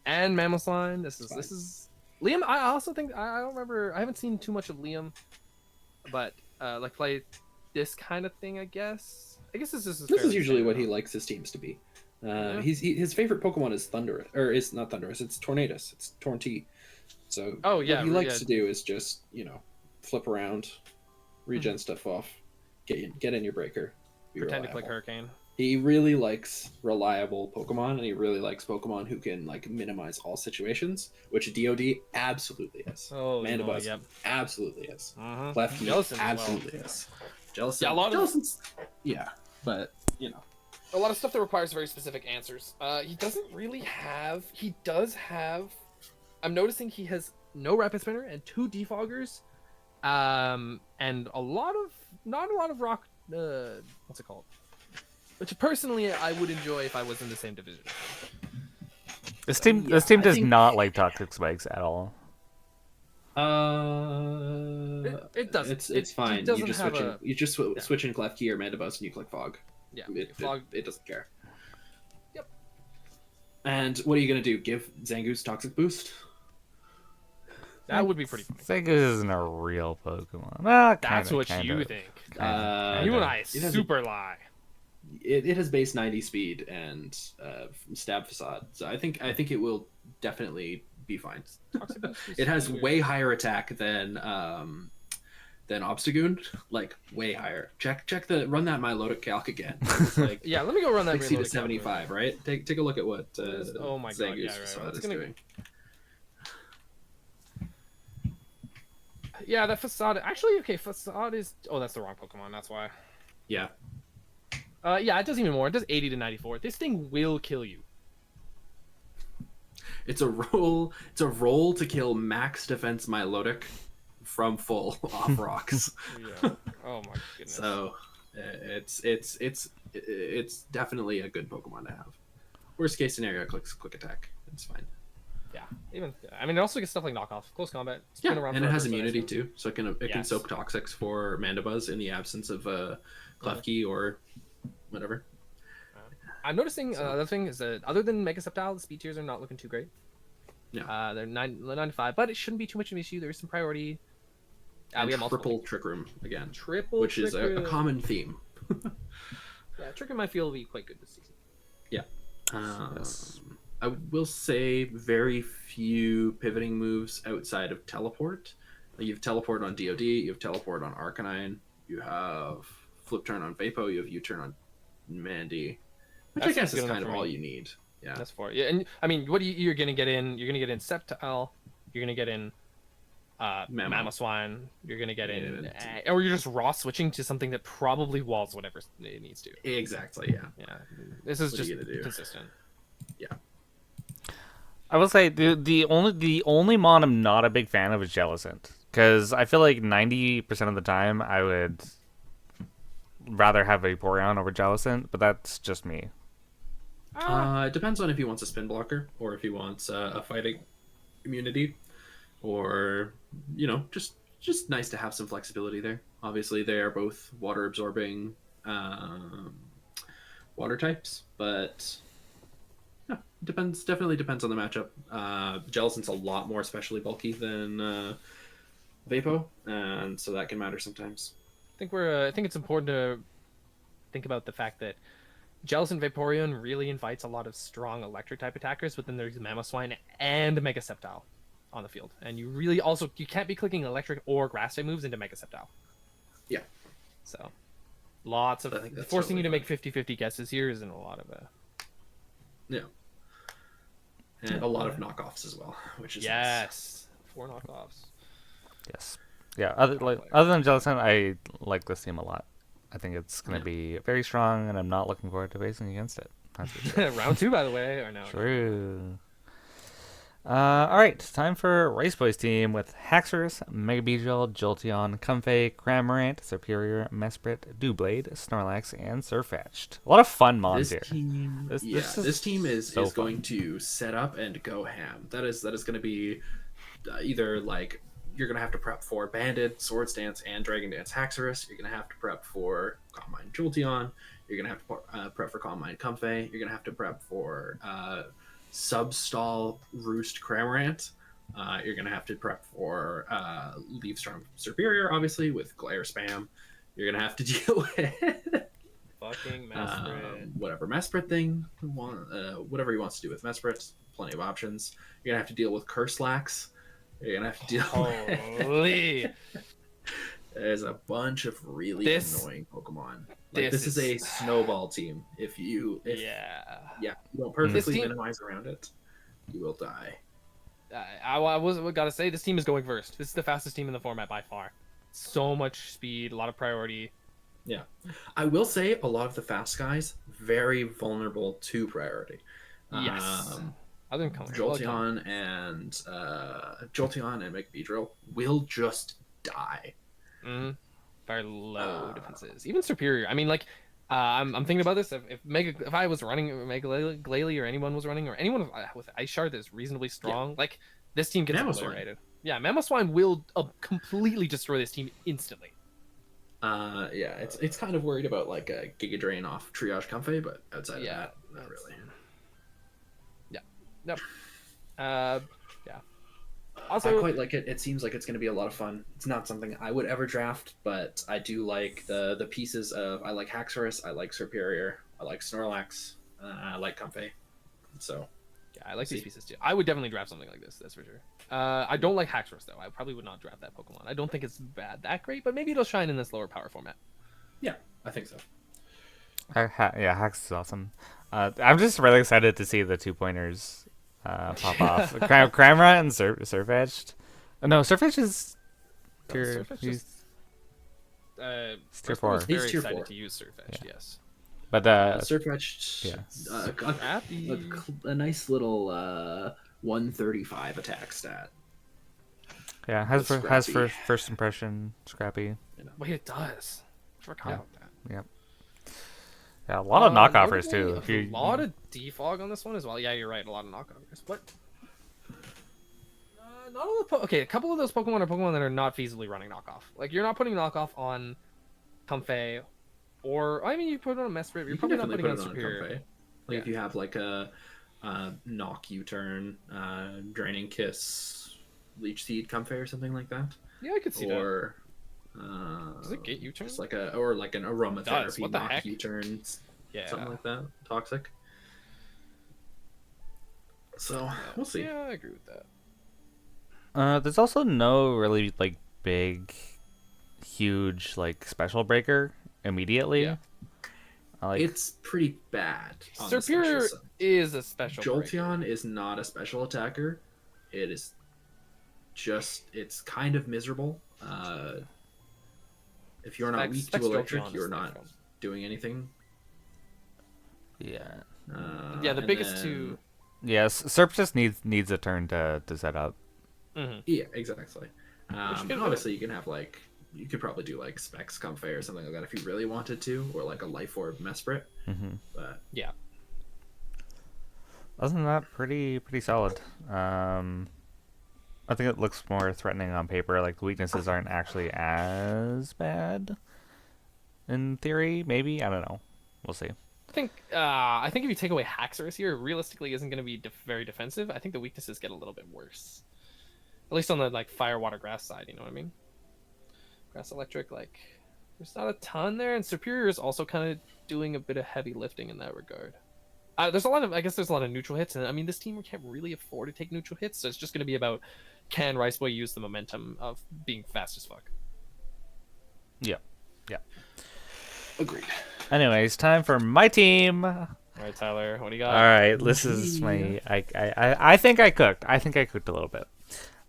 And Mamoswine. This is Liam. I also think I don't remember. I haven't seen too much of Liam, but play this kind of thing. I guess this is This fairly is usually standard what he enough. likes his teams to be. Yeah. His favorite Pokemon is Thundurus, or is not Thundurus. It's Tornadus. It's Tornti. So Oh, yeah, what he likes yeah. to do is just flip around, regen Mm-hmm. stuff off, Get in your breaker. Be Pretend to click reliable. Hurricane. He really likes reliable Pokemon, and he really likes Pokemon who can like minimize all situations, which DoD absolutely is. Oh, Mandibuzz yep. absolutely is. Uh-huh. Klefki Jellicent as well. absolutely is. Jellicent, Yeah, a lot of- Jellicent's, yeah, but you know. A lot of stuff that requires very specific answers. He doesn't really have. He does have. I'm noticing he has no Rapid Spinner and 2 Defoggers, and not a lot of rock. What's it called? Which personally I would enjoy if I was in the same division. This team Yeah, this team I does think- not like toxic spikes at all. It does. It's It fine. doesn't You just have switch in. a- You just switch in Klefki or Mandibuzz, and you click Fog. Yeah, It, it doesn't care. Yep. And what are you gonna do? Give Zangoose Toxic Boost? That would be pretty funny. Zangoose isn't a real Pokemon. Well, That's kinda, what kinda, you think. kinda. You and I It has a- super lie. It has base 90 speed and stab facade, so I think it will definitely be fine. Toxic Boost is It has weird. way higher attack than Obstagoon, like way higher. Run that Milotic calc again. It's like Yeah, let me go run that. 60 to Reloaded 75, right? Take a look at what Oh my God, Zangoose yeah, right, facade it's is gonna- doing. Yeah, that facade. Actually, okay, facade is. Oh, that's the wrong Pokemon. That's why. Yeah, Yeah, it does even more. It does 80 to 94. This thing will kill you. it's a roll. It's a roll to kill max defense Milotic from full off rocks. Yeah. Oh my goodness. So it's definitely a good Pokemon to have. Worst case scenario, quick attack. It's fine. Yeah. Even. I mean, it also gets stuff like knockoff, close combat. It's Yeah, been around and it forever, has so immunity it's- too, so it can Yes. soak Toxics for Mandibuzz in the absence of Klefki or whatever. I'm noticing So- another thing is that other than Mega Sceptile, the speed tiers are not looking too great. Yeah. They're 995, but it shouldn't be too much of an issue. There is some priority. And we have multiple. triple Trick Room again, Triple. which is Trick a Room. common theme. Yeah, Trick Room I feel will be quite good this season. Yes. I will say very few pivoting moves outside of Teleport. You have Teleport on DoD, you have Teleport on Arcanine, you have Flip Turn on Vapo, you have U-Turn on Mandy, which That I guess seems is good kind enough of for all me. you need. Yeah. That's for yeah, and I mean, what you're gonna get in? You're gonna get in Sceptile. You're gonna get in Mamoswine. You're gonna get in, or you're just raw switching to something that probably walls whatever it needs to. Exactly, yeah. Yeah, this is What are just you gonna do? consistent. I will say the only mon I'm not a big fan of is Jellicent, because I feel like 90% of the time I would rather have Vaporeon over Jellicent, but that's just me. It depends on if he wants a spin blocker or if he wants a fighting immunity, or just nice to have some flexibility there. Obviously, they are both water absorbing water types, but yeah, definitely depends on the matchup. Jellicent's a lot more especially bulky than Vapo, and so that can matter sometimes. I think it's important to think about the fact that Jellicent Vaporeon really invites a lot of strong electric type attackers, but then there's Mamoswine and Mega Sceptile on the field, and you can't be clicking electric or grass type moves into Mega Sceptile. Yeah. So lots of I think that's forcing you to totally make 50-50 guesses here isn't a lot of a Yeah. And a lot of knockoffs as well, which is nice. yes. 4 knockoffs. Yes. Yeah. Other than Jellicent, I like this team a lot. I think it's going to be very strong, and I'm not looking forward to facing against it. That's for sure. Round 2, by the way, or no? True. All right, time for Race Boys team with Haxorus, Mega Beedrill, Jolteon, Comfey, Cramorant, Superior, Mesprit, Doublade, Snorlax, and Surfetched. A lot of fun mons here. Team, This this team is so going to set up and go ham. That is going to be either like you're going to have to prep for Banded, Swords Dance, and Dragon Dance Haxorus. You're going to have to prep for Calm Mind Jolteon. You're going to have to prep for Calm Mind Comfey. You're going to have to prep for Substall Roost Cramorant. You're going to have to prep for Leafstorm Superior, obviously, with Glare Spam. You're going to have to deal with Fucking Mesprit. whatever Mesprit thing, whatever he wants to do with Mesprit. Plenty of options. You're going to have to deal with Curselax. You're going to have to deal with... Holy. There's a bunch of really This- annoying Pokemon. Like this this is a is- snowball team. If you Yeah. you don't perfectly team- minimize around it, you will die. I was gotta say this team is going first. This is the fastest team in the format by far. So much speed, a lot of priority. I will say a lot of the fast guys very vulnerable to priority. Yes. Other than Cone. Jolteon and McBeedrill will just die. Very low defenses. Even superior. I mean, like, I'm thinking about this. If I was running Mega Glalie or anyone was running or anyone with Ice Shard that's reasonably strong, like this team gets Mamoswine. obliterated. Yeah, Mamoswine will completely destroy this team instantly. It's kind of worried about like a Giga Drain off Triage Comfey, but outside of that, not really. Yeah. Nope. Yeah. I Also, quite like it. It seems like it's going to be a lot of fun. It's not something I would ever draft, but I do like the pieces of. I like Haxorus, I like Superior, I like Snorlax, I like Comfey. So yeah, I like these pieces too. I would definitely draft something like this. That's for sure. I don't like Haxorus though. I probably would not draft that Pokemon. I don't think it's that great, but maybe it'll shine in this lower power format. yeah, I think so. Yeah, Hax is awesome. I'm just really excited to see the 2-pointers pop off. Cramorant and Surfetched. No, Surfetched is tier. Surfetch'd he's- First tier one was 4. very He's tier excited 4. to use Surfetch'd, yes. But Surfetched, yeah. Happy. a nice little 135 attack stat. yeah, has It's has scrappy. first impression Scrappy. Wait, it does. I forgot Yeah. about that. Yeah, a lot of knock offers notably, too. If you, A lot of defog on this one as well. Yeah, you're right. A lot of knock offers. But not all the okay. A couple of those Pokemon are Pokemon that are not feasibly running knockoff. Like you're not putting knockoff on Comfey, or I mean you put it on Mesprit. You're You can probably not definitely putting put on it on Superior. Comfey. Like if you have like a knock U-turn, draining kiss, leech seed Comfey or something like that. Yeah, I could see that. Or Does it get U-turn? Just like an aromatherapy What the knock heck? U-turn, Yeah. something like that. Toxic. So we'll see. Yeah, I agree with that. there's also no really like big, huge like special breaker immediately. Yeah. Like It's pretty bad. On the Superior special side. is a special. Jolteon breaker. is not a special attacker. It is it's kind of miserable. If you're not Specs- weak to Specs electric, Jolteon is you're like not doing anything. yeah, Yeah, the and biggest then- two. yes. Serp just needs a turn to set up. Mhm. Yeah, exactly. Which can- Obviously, you can have like you could probably do like Specs Comfey or something like that if you really wanted to, or like a Life Orb Mesprit. Mm-hmm. But Yeah. Wasn't that pretty solid? I think it looks more threatening on paper. Like the weaknesses aren't actually as bad. In theory, maybe I don't know. We'll see. I think if you take away Haxorus here, realistically isn't going to be very defensive. I think the weaknesses get a little bit worse. At least on the like fire, water, grass side, you know what I mean? Grass, electric, like there's not a ton there, and Superior is also kind of doing a bit of heavy lifting in that regard. There's a lot of neutral hits, and I mean this team can't really afford to take neutral hits, so it's just going to be about can Riceboy use the momentum of being fast as fuck. Yeah. agreed. Anyways, time for my team. All right, Tyler, what do you got? All right, this is my. I think I cooked. I think I cooked a little bit.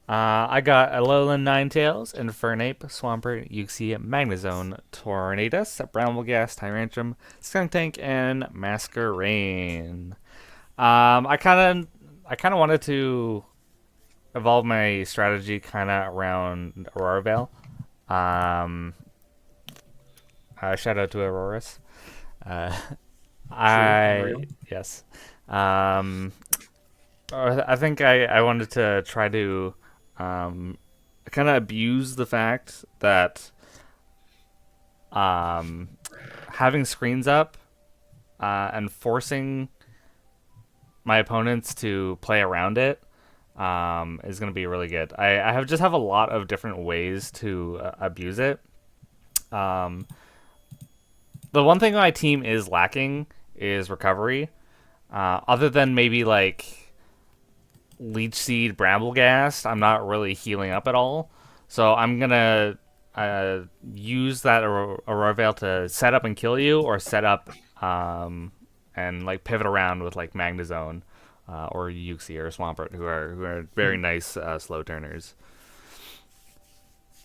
I got Alolan Ninetales, Infernape, Swampert, Uxie, Magnezone, Tornadus, Bramblegast, Tyrantrum, Skuntank, and Masquerain. I kind of wanted to evolve my strategy kind of around Aurora Veil. Shout out to Auroras. Unreal. Yes. I think I wanted to try to kind of abuse the fact that having screens up and forcing my opponents to play around it is going to be really good. I have a lot of different ways to abuse it. The one thing my team is lacking is recovery. Other than maybe like Leech Seed, Bramblegast, I'm not really healing up at all. So I'm gonna use that Aurora Veil to set up and kill you, or set up and like pivot around with like Magnezone or Uxie or Swampert, who are very nice slow turners.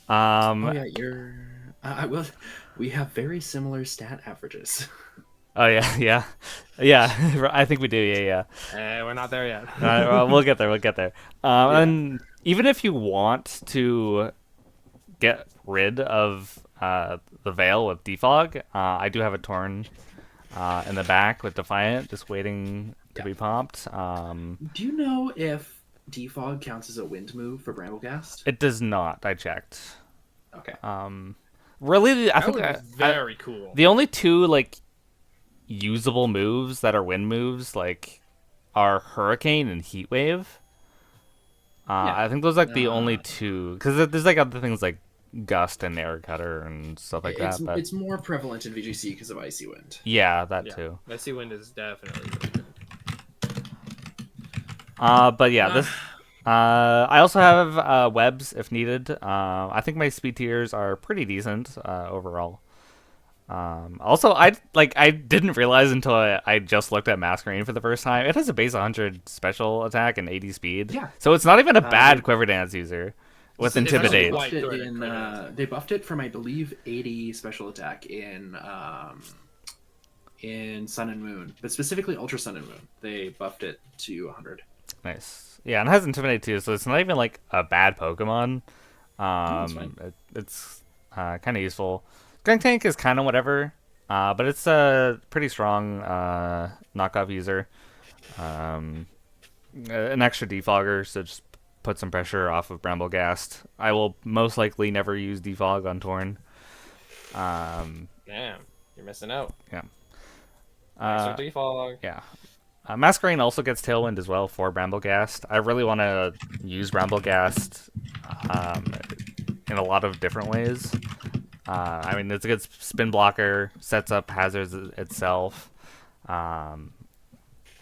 Oh yeah, you're. I will. We have very similar stat averages. Oh yeah, yeah, yeah. I think we do. Yeah, We're not there yet. yeah. Well, we'll get there. We'll get there. Yeah. And even if you want to get rid of the Veil with Defog, I do have a Torn in the back with Defiant, just waiting to be popped. Do you know if Defog counts as a wind move for Bramblegast? It does not. I checked. Okay. Really, I That think would be very cool. the only two like usable moves that are wind moves like are Hurricane and Heat Wave. Yeah. I think those are like the only two, because there's like other things like Gust and Air Cutter and stuff like that. But It's more prevalent in VGC because of Icy Wind. yeah, that Yeah. too. Icy Wind is definitely really good. But yeah, this. I also have webs if needed. I think my speed tiers are pretty decent overall. Also, I didn't realize until I just looked at Masquerade for the first time. It has a base 100 special attack and 80 speed. Yeah. So it's not even a bad Quiver Dance user with It's actually Intimidate. quite good. They buffed it from, I believe, 80 special attack in Sun and Moon, but specifically Ultra Sun and Moon. They buffed it to 100. Nice. Yeah, and it has Intimidate too, so it's not even like a bad Pokemon. that's fine. It's kind of useful. Skunk Tank is kind of whatever, but it's a pretty strong knockoff user. An extra defogger, so just put some pressure off of Bramblegast. I will most likely never use defog on Torn. Damn, you're missing out. Yeah. Extra defog. Yeah. Masquerade also gets Tailwind as well for Bramblegast. I really want to use Bramblegast in a lot of different ways. I mean, it's a good spin blocker, sets up hazards itself. Oh,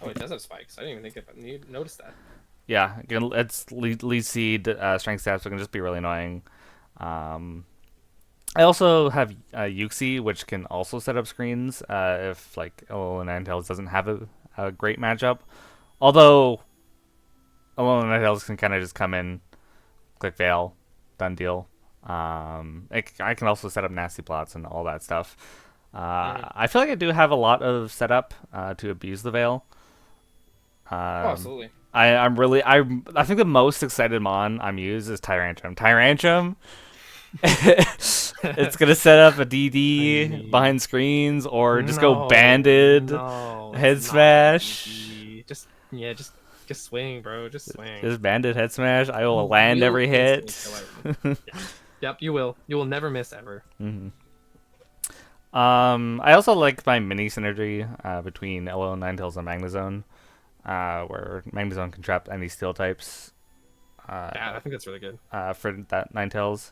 it does have spikes. I didn't even think you noticed that. Yeah, it's lead seed strength stats, so it can just be really annoying. I also have Uxie, which can also set up screens if like Alolan Ninetales doesn't have a great matchup. Although Alolan Ninetales can kind of just come in, click Veil, done deal. I can also set up nasty plots and all that stuff. I feel like I do have a lot of setup to abuse the Veil. Oh, absolutely. I think the most excited mon I'm used is Tyrantrum. Tyrantrum, it's gonna set up a DD behind screens, or just go banded, head smash. Just swing, bro. Just swing. Just banded head smash. I will land every hit. Yep, you will. You will never miss ever. I also like my mini synergy between LO and Ninetales and Magnezone, where Magnezone can trap any steel types. Yeah, I think that's really good. For that Ninetales.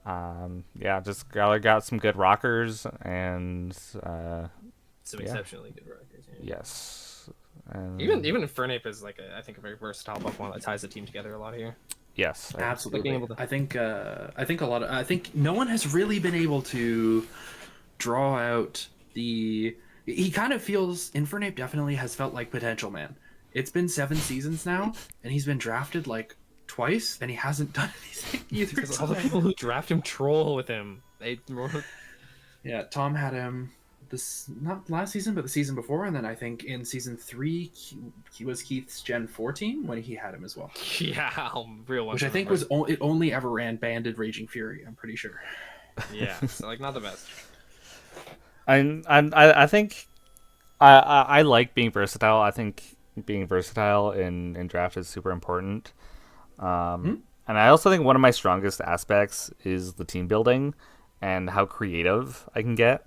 Yeah, just got some good rockers and Some exceptionally good rockers. Yeah. yes. And Even Infernape is like I think a very versatile Pokemon that ties the team together a lot here. yes. Absolutely. being able to- I think I think no one has really been able to draw out the. He kind of feels Infernape definitely has felt like Potential Man. It's been 7 seasons now, and he's been drafted like twice, and he hasn't done anything either. Because all the people who draft him troll with him. Yeah, Tom had him this not last season, but the season before, and then I think in season 3 he was Keith's Gen 14 when he had him as well. Yeah, real one. Which I think was it only ever ran Banded Raging Fury. I'm pretty sure. Yeah, so like not the best. I think I like being versatile. I think being versatile in draft is super important. And I also think one of my strongest aspects is the team building and how creative I can get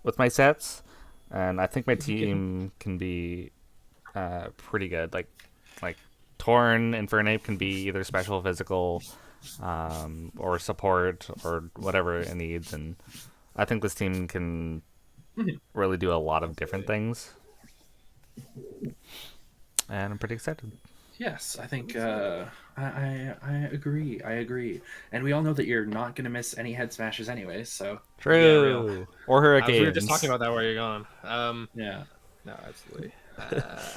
with my sets. And I think my team can be pretty good. Like Torn Infernape can be either special, physical, or support, or whatever it needs. And I think this team can really do a lot of different things. And I'm pretty excited. Yes, I think I agree. I agree. And we all know that you're not going to miss any head smashes anyways, so Yeah, real. True. Or We were just hurricanes. talking about that where you're going. yeah. No, absolutely.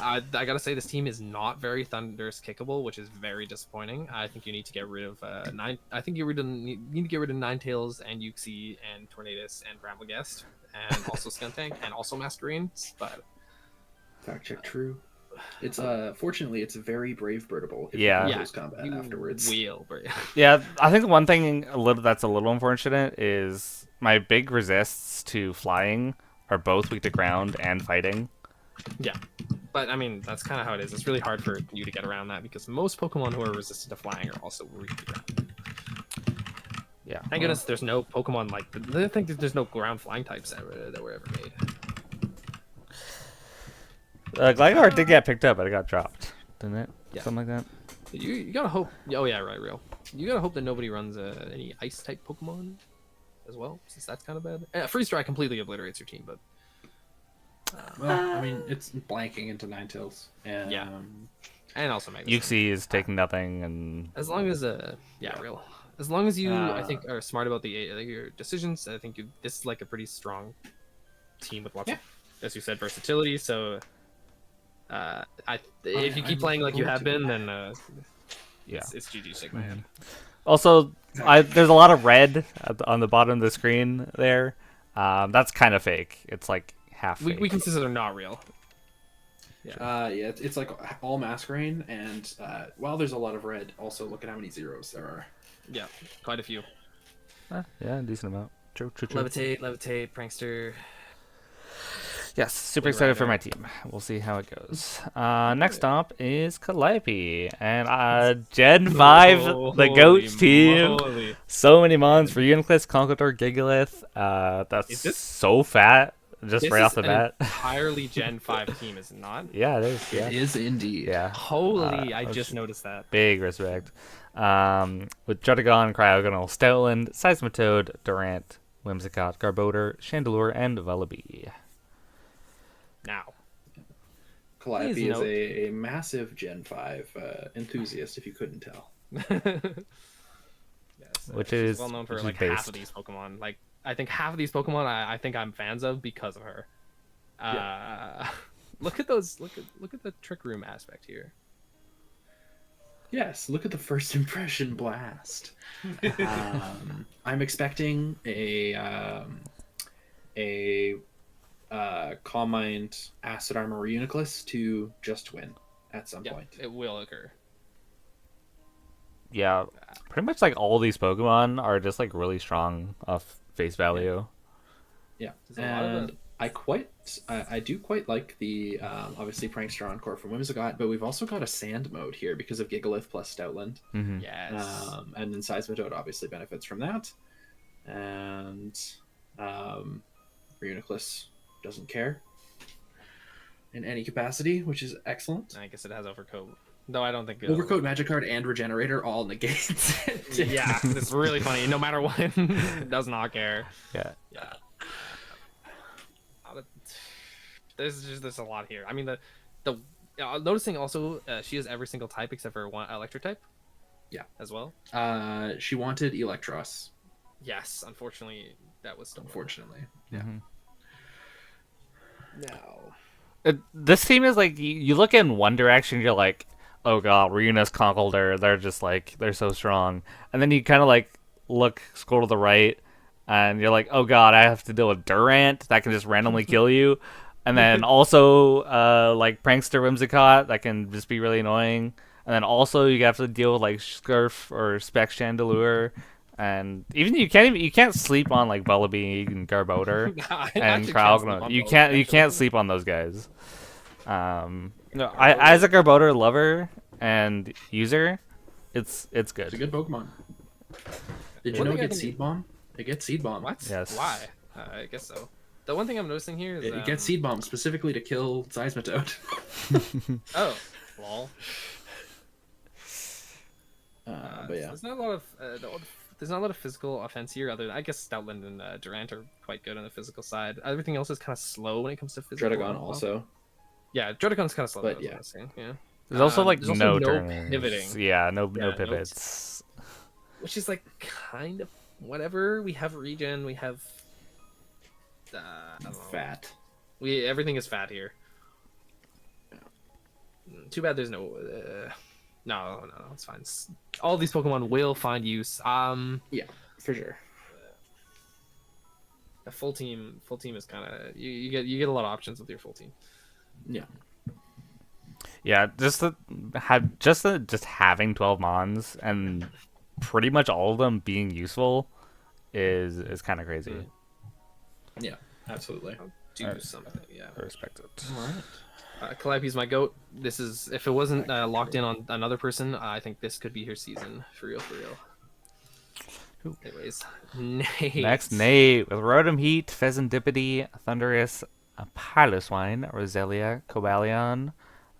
I gotta say this team is not very Thunder's kickable, which is very disappointing. I think you need to get rid of nine. I think you need to get rid of Ninetales and Uxie and Tornadus and Bramblegast and also Skuntank and also Masquerades. But Fact check true. It's fortunately it's very brave birdable if Yeah. you lose combat afterwards. Wheel, bro. Yeah, I think one thing that's a little unfortunate is my big resists to flying are both weak to ground and fighting. Yeah, but I mean that's kind of how it is. It's really hard for you to get around that because most Pokemon who are resistant to flying are also weak to ground. Yeah. Thank goodness there's no Pokemon like I think there's no ground flying types that were ever made. Gligar did get picked up, but it got dropped, didn't it? Yeah. Something like that. You gotta hope. Oh yeah, right, real. You gotta hope that nobody runs any ice type Pokemon as well, since that's kind of bad. Freeze Dry completely obliterates your team, but Well, I mean, it's blanking into Ninetales. And, Yeah. and also Magnus. Uxie is taking nothing, and As long as real. As long as you, I think, are smart about your decisions. I think this is like a pretty strong team with lots of, as you said, versatility. So, if you keep playing like you have been, then yeah. it's GG shake my head. Also, there's a lot of red on the bottom of the screen there. That's kind of fake. It's like half fake. We consider they're not real. yeah, it's like all Masquerain, and while there's a lot of red, also look at how many zeros there are. Yeah, quite a few. Yeah, decent amount. True. Levitate, Prankster. Yes, super Big excited for rider. my team. We'll see how it goes. Next up is Calliope, and Gen 5, the GOAT team. Moly. So many mons for Uniclus, Conkeldurr, Gigalith. That's Is this- so fat, just This right is off the an bat. entirely Gen 5 team, is it not? Yeah, it is. Yeah. It is indeed. Yeah. Holy, I was- just noticed that. Big respect. With Druddigon, Cryogonal, Stoutland, Seismitoad, Durant, Whimsicott, Garbodor, Chandelure, and Vullaby. Now. Calliope Please is note. a massive Gen 5 enthusiast, if you couldn't tell. Yes, Which she's is- well known for which is like half based. of these Pokemon. Like I think half of these Pokemon I think I'm fans of because of her. Look at those. Look at the Trick Room aspect here. Yes, look at the first impression blast. I'm expecting a Calm Mind Acid Armor Uniclus to just win at some Yeah, point. it will occur. Yeah, pretty much like all these Pokemon are just like really strong off face value. Yeah, There's a lot of and I do quite like the obviously Prankster Encore from Whimsicott, but we've also got a Sand mode here because of Gigalith plus Stoutland. Mm-hmm. Yes. And then Seismitoad obviously benefits from that. And Reuniclus doesn't care in any capacity, which is excellent. I guess it has Overcoat. Though I don't think Overcoat, Magicard, and Regenerator all negates. Yeah, it's really funny. No matter what, it does not care. Yeah. Yeah. There's a lot here. I mean the noticing also she has every single type except for one electric type. Yeah. As well. She wanted Electros, Yes, unfortunately that was still unfortunately. Mhm. no. This team is like you look in one direction, you're like, oh god, Reunus, Conkeldurr, they're just like they're so strong, and then you kind of like scroll to the right, and you're like, oh god, I have to deal with Durant that can just randomly kill you, and then also like Prankster, Whimsicott that can just be really annoying, and then also you have to deal with like Scarf or Specs Chandelure. And even you can't sleep on like Vullaby and Garbodor and Cryogonal. You can't sleep on those guys. No, I as a Garbodor lover and user, it's It's a good. good Pokemon. Did you One know thing it I gets think- Seed Bomb? It gets Seed Bomb. What? Yes. Why? I guess so. The one thing I'm noticing here is It gets Seed Bomb specifically to kill Seismitoad. Oh, lol. But yeah. There's not a lot of there's not a lot of physical offense here. Other than I guess Stoutland and Durant are quite good on the physical side. Everything else is kind of slow when it comes to physical. Dredagon also. Yeah, Dredagon's kind of slow. But though, is what yeah. I was saying. Yeah. There's also like There's also no no turners. pivoting. Yeah, no Yeah, no pivots. which is like kind of whatever. We have regen, we have I don't know. Fat. Everything is fat here. Too bad there's no no, it's fine. All these Pokemon will find use. Yeah, for sure. A full team is kind of you get a lot of options with your full team. Yeah. Yeah, just having 12 mons and pretty much all of them being useful is kind of crazy. Yeah, absolutely. Do Alright. something, yeah. I respect it. All right. Calliope's my goat. This is if it wasn't locked in on another person, I think this could be her season for real, for real. Who? Anyways, Nate. Next, Nate with Rotom Heat, Pheasantipity, Thundurus, Piloswine, Roselia, Cobalion,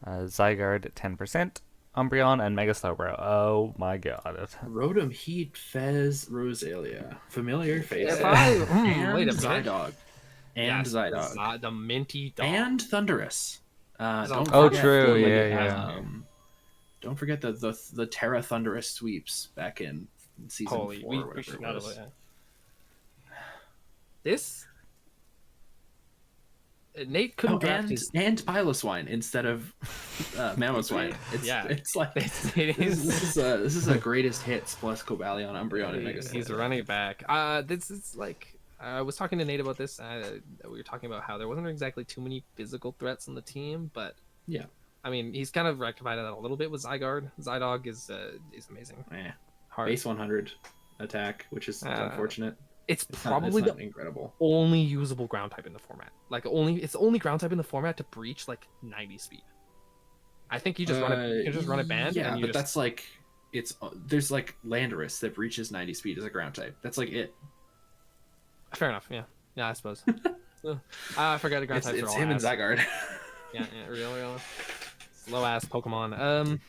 Zygarde 10%, Umbreon, and Mega Slowbro. Oh my god. Rotom, Heat, Fez, Rosalia. Familiar face. If And wait a minute. Zydog. And Yes, Zydog. the minty dog. And Thundurus. Don't Oh, forget true. the, Yeah. Don't forget the Terra Thundurus sweeps back in season 4 or we whatever should it not was. have this. Nate couldn't draft his. And Piloswine instead of Mamoswine. It's, Yeah. it's like It this is. is a greatest hits plus Cobalion, Umbreon, and Mega He's Slowbro. running back. This is like I was talking to Nate about this. We were talking about how there wasn't exactly too many physical threats on the team, but Yeah. I mean he's kind of rectified that a little bit with Zygarde. Zydog is amazing. Hard. Base 100 attack, which is unfortunate. It's It's probably not the incredible. only usable ground type in the format. Like it's the only ground type in the format to breach like 90 speed. I think you just run it. You can just run it banned. Yeah, and you but that's like there's like Landorus that reaches 90 speed as a ground type. That's like it. fair enough. Yeah, I suppose. I forgot the ground types are It's all him and ass. Zygarde. Yeah, real slow ass Pokemon.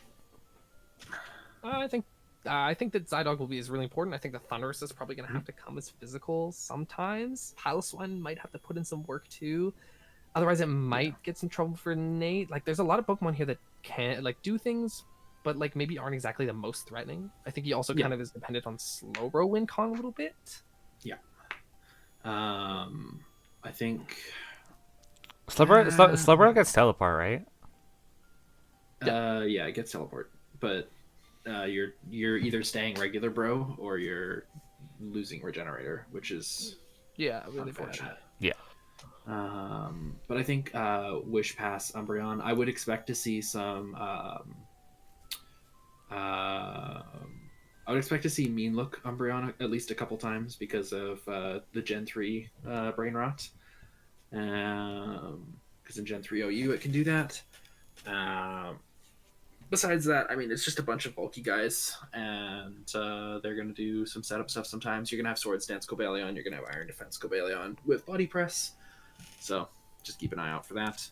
I think that Zydog is really important. I think the Thundurus is probably going to have to come as physical sometimes. Piloswine might have to put in some work too. Otherwise, it might get some trouble for Nate. Like, there's a lot of Pokemon here that can like do things, but like maybe aren't exactly the most threatening. I think he also kind of is dependent on Slowbro WinCon a little bit. Yeah. I think Slowbro gets teleport, right? yeah, it gets teleport, but you're either staying regular bro or you're losing regenerator, which is Yeah, really unfortunate. Yeah. But I think Wish Pass Umbreon, I would expect to see some I would expect to see Mean Look Umbreon at least a couple times because of the Gen 3 Brain Rot. Because in Gen 3 OU it can do that. Besides that, I mean, it's just a bunch of bulky guys, and they're going to do some setup stuff sometimes. You're going to have Swords Dance Cobalion, you're going to have Iron Defense Cobalion with Body Press. So just keep an eye out for that.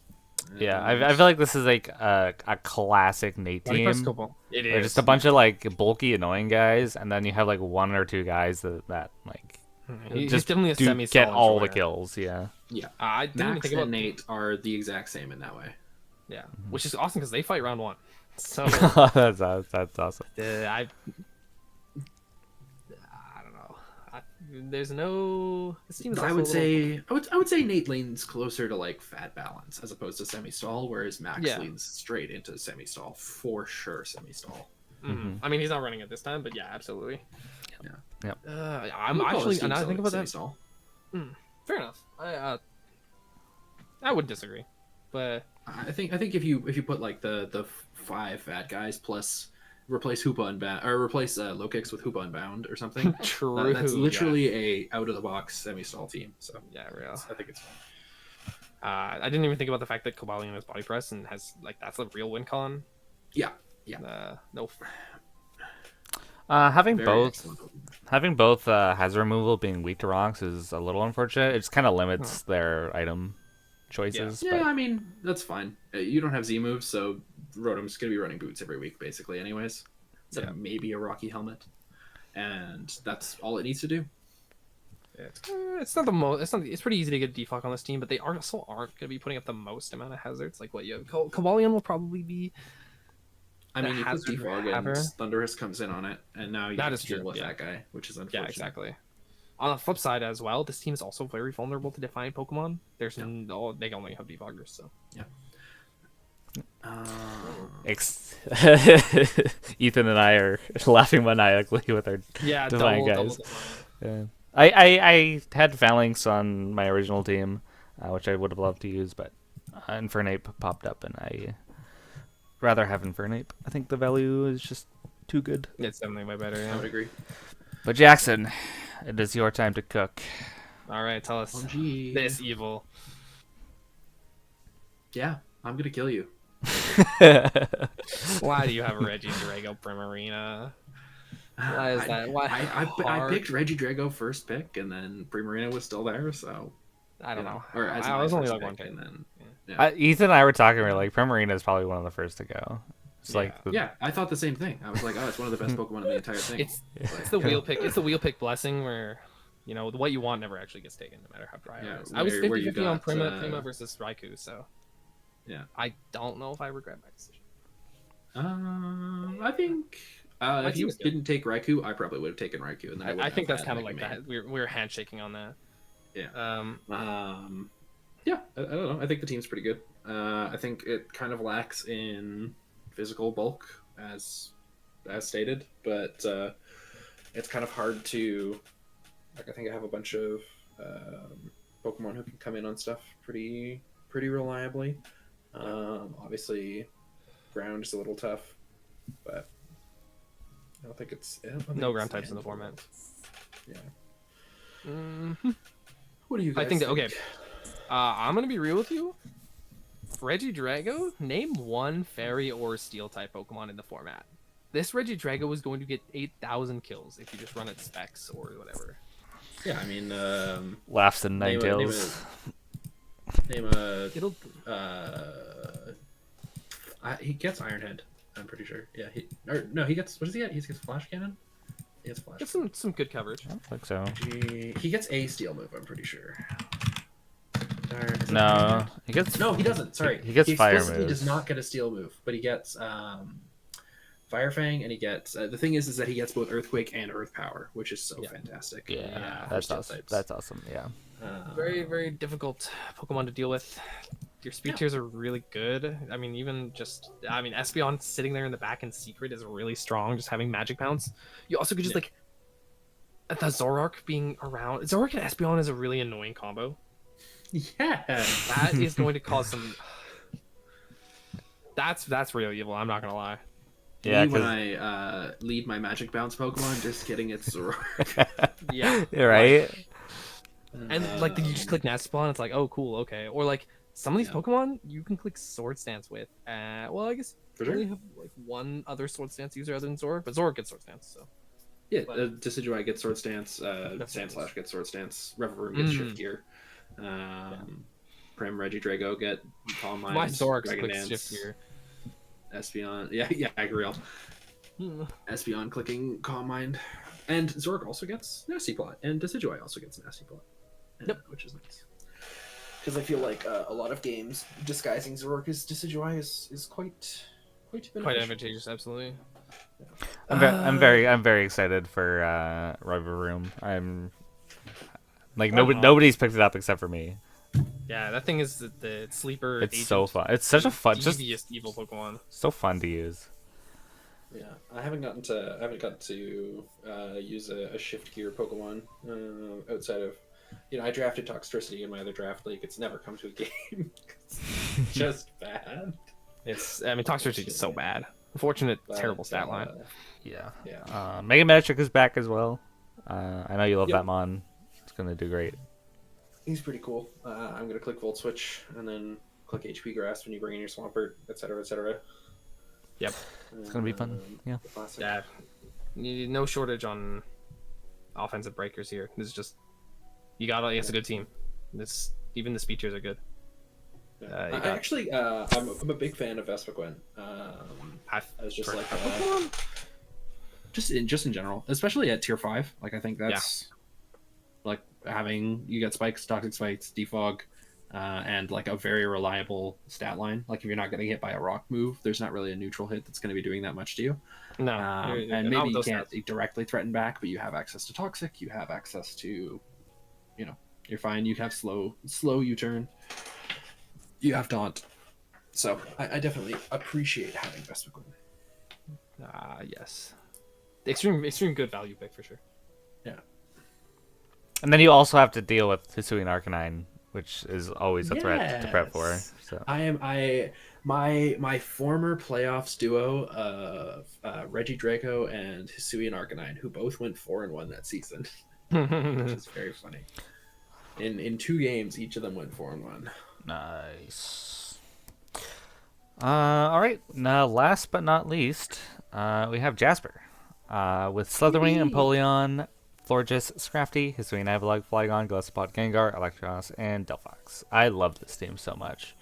Yeah, I feel like this is like a classic Nate team. It They're is just a bunch of like bulky, annoying guys, and then you have like one or two guys that like He's just definitely a do semi get all the kills. Yeah. Yeah. I didn't even Max think about and Nate are the exact same in that way. Yeah, which is awesome because they fight round one. So that's awesome. I don't know. There's no. This team is I also would a little- say I would say Nate leans closer to like fat balance as opposed to semi stall, whereas Max Yeah. leans straight into semi stall for sure. Semi stall. Mhm. I mean, he's not running it this time, but yeah, absolutely. Yeah. Yep. I'm actually. And I think about that. Semi-stall. Fair enough. I would disagree, but I think if you put like the 5 fat guys plus replace Hoopa Unbound or replace low kicks with Hoopa Unbound or something, true. that's literally a out of the box semi stall team. So yeah, real. I think it's fun. I didn't even think about the fact that Cobalion has body press and has like that's a real win con. Yeah. No. Having Very both excellent. hazard removal being weak to rocks is a little unfortunate. It just kind of limits their item choices. Yeah, but I mean that's fine. You don't have Z moves, so Rotom's gonna be running boots every week basically, anyways. Except maybe a Rocky helmet, and that's all it needs to do. It's not the most. It's pretty easy to get defog on this team, but they also aren't going to be putting up the most amount of hazards. Like what you have. Cobalion will probably be I mean, you put Hazard Defog and Haver. Thunderous comes in on it, and now you That have is to deal true, with yeah. that guy, which is unfortunate. Yeah, exactly. On the flip side as well, this team is also very vulnerable to Defiant Pokemon. There's no, they only have Defoggers, so. Yeah. Ethan and I are laughing maniacally with our Yeah, Divine double guys. Defiant. Yeah. I had Phalanx on my original team, which I would have loved to use, but Infernape popped up, and I rather have Infernape. I think the value is just too good. It's definitely way better, I yeah. would agree. But Jackson, it is your time to cook. All right, tell us OMG. this evil. Yeah, I'm gonna kill you. Why do you have a Regidrago Primarina? Why is that? Why? I picked Regidrago first pick, and then Primarina was still there, so I don't know. Or as I my was only first like one pick, pick. and then Ethan and I were talking. We were like, Primarina is probably one of the first to go. It's like the, yeah, I thought the same thing. I was like, oh, it's one of the best Pokemon in the entire thing. It's the wheel pick. It's the wheel pick blessing where, you know, what you want never actually gets taken, no matter how dry Yeah, it is. I was where you 50-50 on got, Prima versus Raikou, so yeah. I don't know if I regret my decision. I think if team you is good. didn't take Raikou, I probably would have taken Raikou, and then I think that's kind of Mega like Man. that. We were handshaking on that. Yeah. Yeah, I don't know. I think the team's pretty good. I think it kind of lacks in physical bulk, as stated, but it's kind of hard to. Like, I think I have a bunch of Pokemon who can come in on stuff pretty reliably. Obviously, ground is a little tough, but I don't think it's. no ground types in the format. Yeah. Mhm. What do you guys I think that okay. I'm gonna be real with you. Regidrago, name one Fairy or Steel type Pokemon in the format. This Regidrago is going to get 8,000 kills if you just run it specs or whatever. Yeah, I mean, laughs and Ninetales. Name a. It'll. He gets Iron Head. I'm pretty sure. Yeah. He gets. What does he get? He gets Flash Cannon. He gets Flash. Get some good coverage. I don't think so. He gets a Steel move. I'm pretty sure. No, he gets. No, he doesn't. Sorry, He gets fire explicitly moves. does not get a Steel move, but he gets Fire Fang, and he gets. The thing is that he gets both Earthquake and Earth Power, which is so fantastic. Yeah, for that's Steel awesome. types. That's awesome. Yeah. Very, very difficult Pokemon to deal with. Your speed tiers are really good. I mean, Espeon sitting there in the back in secret is really strong, just having Magic Bounce. You also could just, like, the Zoroark being around. Zoroark and Espeon is a really annoying combo. Yeah. That is going to cause some. That's real evil, I'm not going to lie. Yeah, when 'cause- I lead my Magic Bounce Pokemon, just getting its Zoroark. Yeah. You're right. And, like, you just click Nasty Spawn, it's like, oh, cool, okay. Or, like, some of these Pokemon you can click Sword Stance with. Well, I guess For you sure. only have, like, one other Sword Stance user other than Zoroark, but Zoroark gets Sword Stance, so. Yeah, Decidueye gets Sword Stance, Sandslash gets Sword Stance, Reverie gets Shift Gear, Prim, Regidrago get Calm Mind, My Zoroark Dragon clicks Dance, Shift Gear. Espeon, yeah, Agriel. Espeon clicking Calm Mind, and Zoroark also gets Nasty Plot, and Decidueye also gets Nasty Plot, which is nice. Because I feel like a lot of games disguising Zoroark as Decidueye is quite beneficial. Quite advantageous, absolutely. I'm very excited for Rival Room. I'm like nobody's picked it up except for me. Yeah, that thing is the sleeper. It's so fun. It's such a fun, just devious evil Pokemon. so fun to use. Yeah, I haven't gotten to use a shift gear Pokemon outside of, I drafted Toxtricity in my other draft league. It's never come to a game. It's just bad. Toxtricity is so bad. Unfortunate, terrible stat line. Yeah. Yeah. Mega Metric is back as well. I know you love that mon. It's gonna do great. He's pretty cool. I'm gonna click Volt Switch and then click HP Grass when you bring in your Swampert, etc., etc. Yep. It's gonna be fun. Yeah. Classic. Yeah. No shortage on offensive breakers here. This is just it's a good team. Even the speed tiers are good. I'm a big fan of Vespiquen. As just like just in general, especially at tier 5. Like, I think that's like having you get spikes, toxic spikes, defog, and like a very reliable stat line. Like if you're not getting hit by a rock move, there's not really a neutral hit that's going to be doing that much to you. No, And not maybe with you those can't stats. directly threaten back, but you have access to toxic. You have access to, you know, you're fine. You have slow U-turn. You have taunt. So I definitely appreciate having best equipment. Yes, extreme good value pick for sure. Yeah. And then you also have to deal with Hisuian Arcanine, which is always a threat to prep for. So My former playoffs duo of Reggie Draco and Hisuian Arcanine, who both went 4-1 that season, which is very funny. In 2 games, each of them went 4-1. nice. All right. Now, last but not least, we have Jasper, with Slitherwing, Empoleon, Florges, Scrafty, Hisuian Avalugg, Flygon, Golisopod, Gengar, Electros, and Delphox. I love this team so much.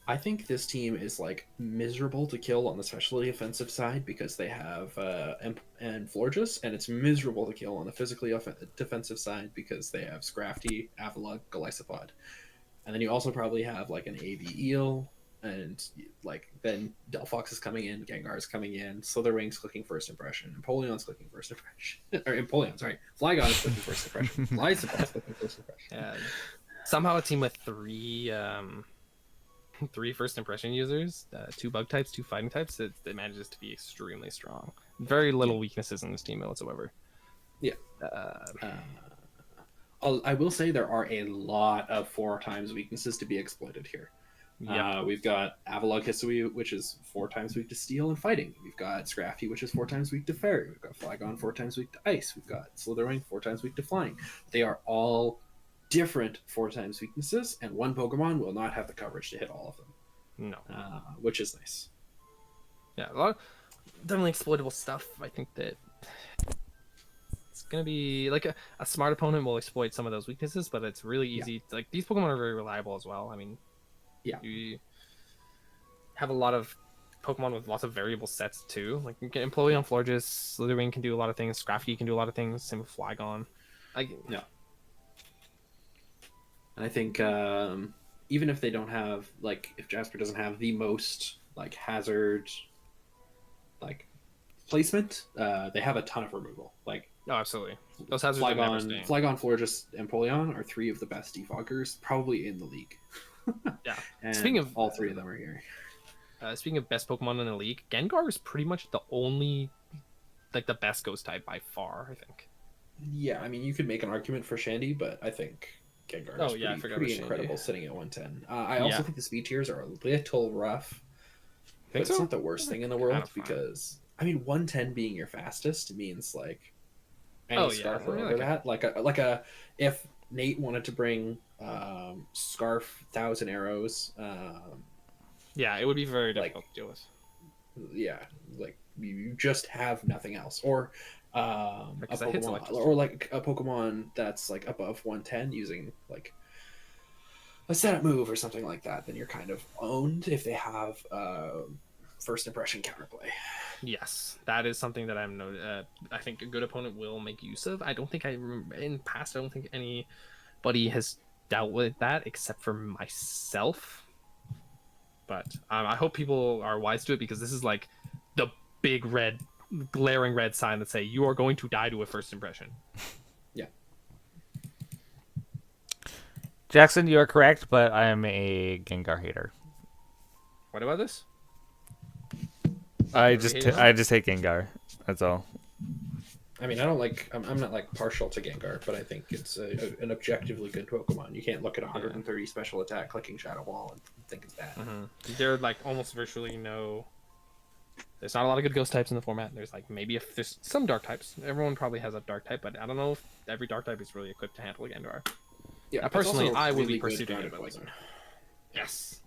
I think this team is like miserable to kill on the specially offensive side because they have and Florges, and it's miserable to kill on the physically defensive side because they have Scrafty, Avalugg, Golisopod. And then you also probably have like an AV Eel, and like then Delphox is coming in, Gengar is coming in, Slitherwing's clicking first impression, Empoleon's clicking first impression, or Empoleon, sorry, Flygon is clicking first impression, Golisopod's clicking first impression. Yeah. Somehow a team with three first impression users, 2 bug types, 2 fighting types, it manages to be extremely strong. Very little weaknesses in this team whatsoever. Yeah. I will say there are a lot of 4 times weaknesses to be exploited here. Yep. We've got Avalugg Hisui, which is 4 times weak to steel and fighting. We've got Scrafty, which is 4 times weak to fairy. We've got Flygon, 4 times weak to ice. We've got Slitherwing, 4 times weak to flying. They are all different 4 times weaknesses, and one Pokemon will not have the coverage to hit all of them. No. Which is nice. Yeah, a lot of definitely exploitable stuff. I think that it's gonna be like a smart opponent will exploit some of those weaknesses, but it's really easy. Yeah. Like these Pokemon are very reliable as well. I mean, yeah, you have a lot of Pokemon with lots of variable sets too. Like you can Empoleon, Florges, Slitherwing can do a lot of things. Scrafty can do a lot of things. Same with Flygon. Yeah. And I think even if they don't have, like, if Jasper doesn't have the most like hazard like placement, they have a ton of removal. Like, oh, absolutely. Those hazards are never staying. Flygon, Florges, and Empoleon are 3 of the best defoggers probably in the league. Yeah. And speaking of all 3 of them are here. Speaking of best Pokemon in the league, Gengar is pretty much the only, like, the best Ghost type by far, I think. Yeah, I mean, you could make an argument for Shandy, but I think Gengar is pretty incredible sitting at 110. I also think the speed tiers are a little rough. But it's not the worst thing in the world because, I mean, 110 being your fastest means, like, any Scarf or over that. Like a if Nate wanted to bring Scarf 1,000 arrows. Yeah, it would be very difficult to deal with. Yeah, like you just have nothing else, or a Pokemon, or like a Pokemon that's like above 110 using like a setup move or something like that. Then you're kind of owned if they have first impression counterplay. Yes, that is something that I think a good opponent will make use of. I don't think in the past. I don't think anybody has dealt with that except for myself. But I hope people are wise to it because this is like the big red, glaring red sign that say you are going to die to a first impression. Yeah. Jackson, you are correct, but I am a Gengar hater. What about this? I just hate Gengar. That's all. I mean, I'm not like partial to Gengar, but I think it's an objectively good Pokemon. You can't look at 130 special attack clicking Shadow Wall and think it's bad. Mm-hmm. There like almost virtually no. There's not a lot of good Ghost types in the format. There's like maybe if there's some Dark types. Everyone probably has a Dark type, but I don't know if every Dark type is really equipped to handle a Gengar. Yeah, personally, I will be pursuing it. Yes.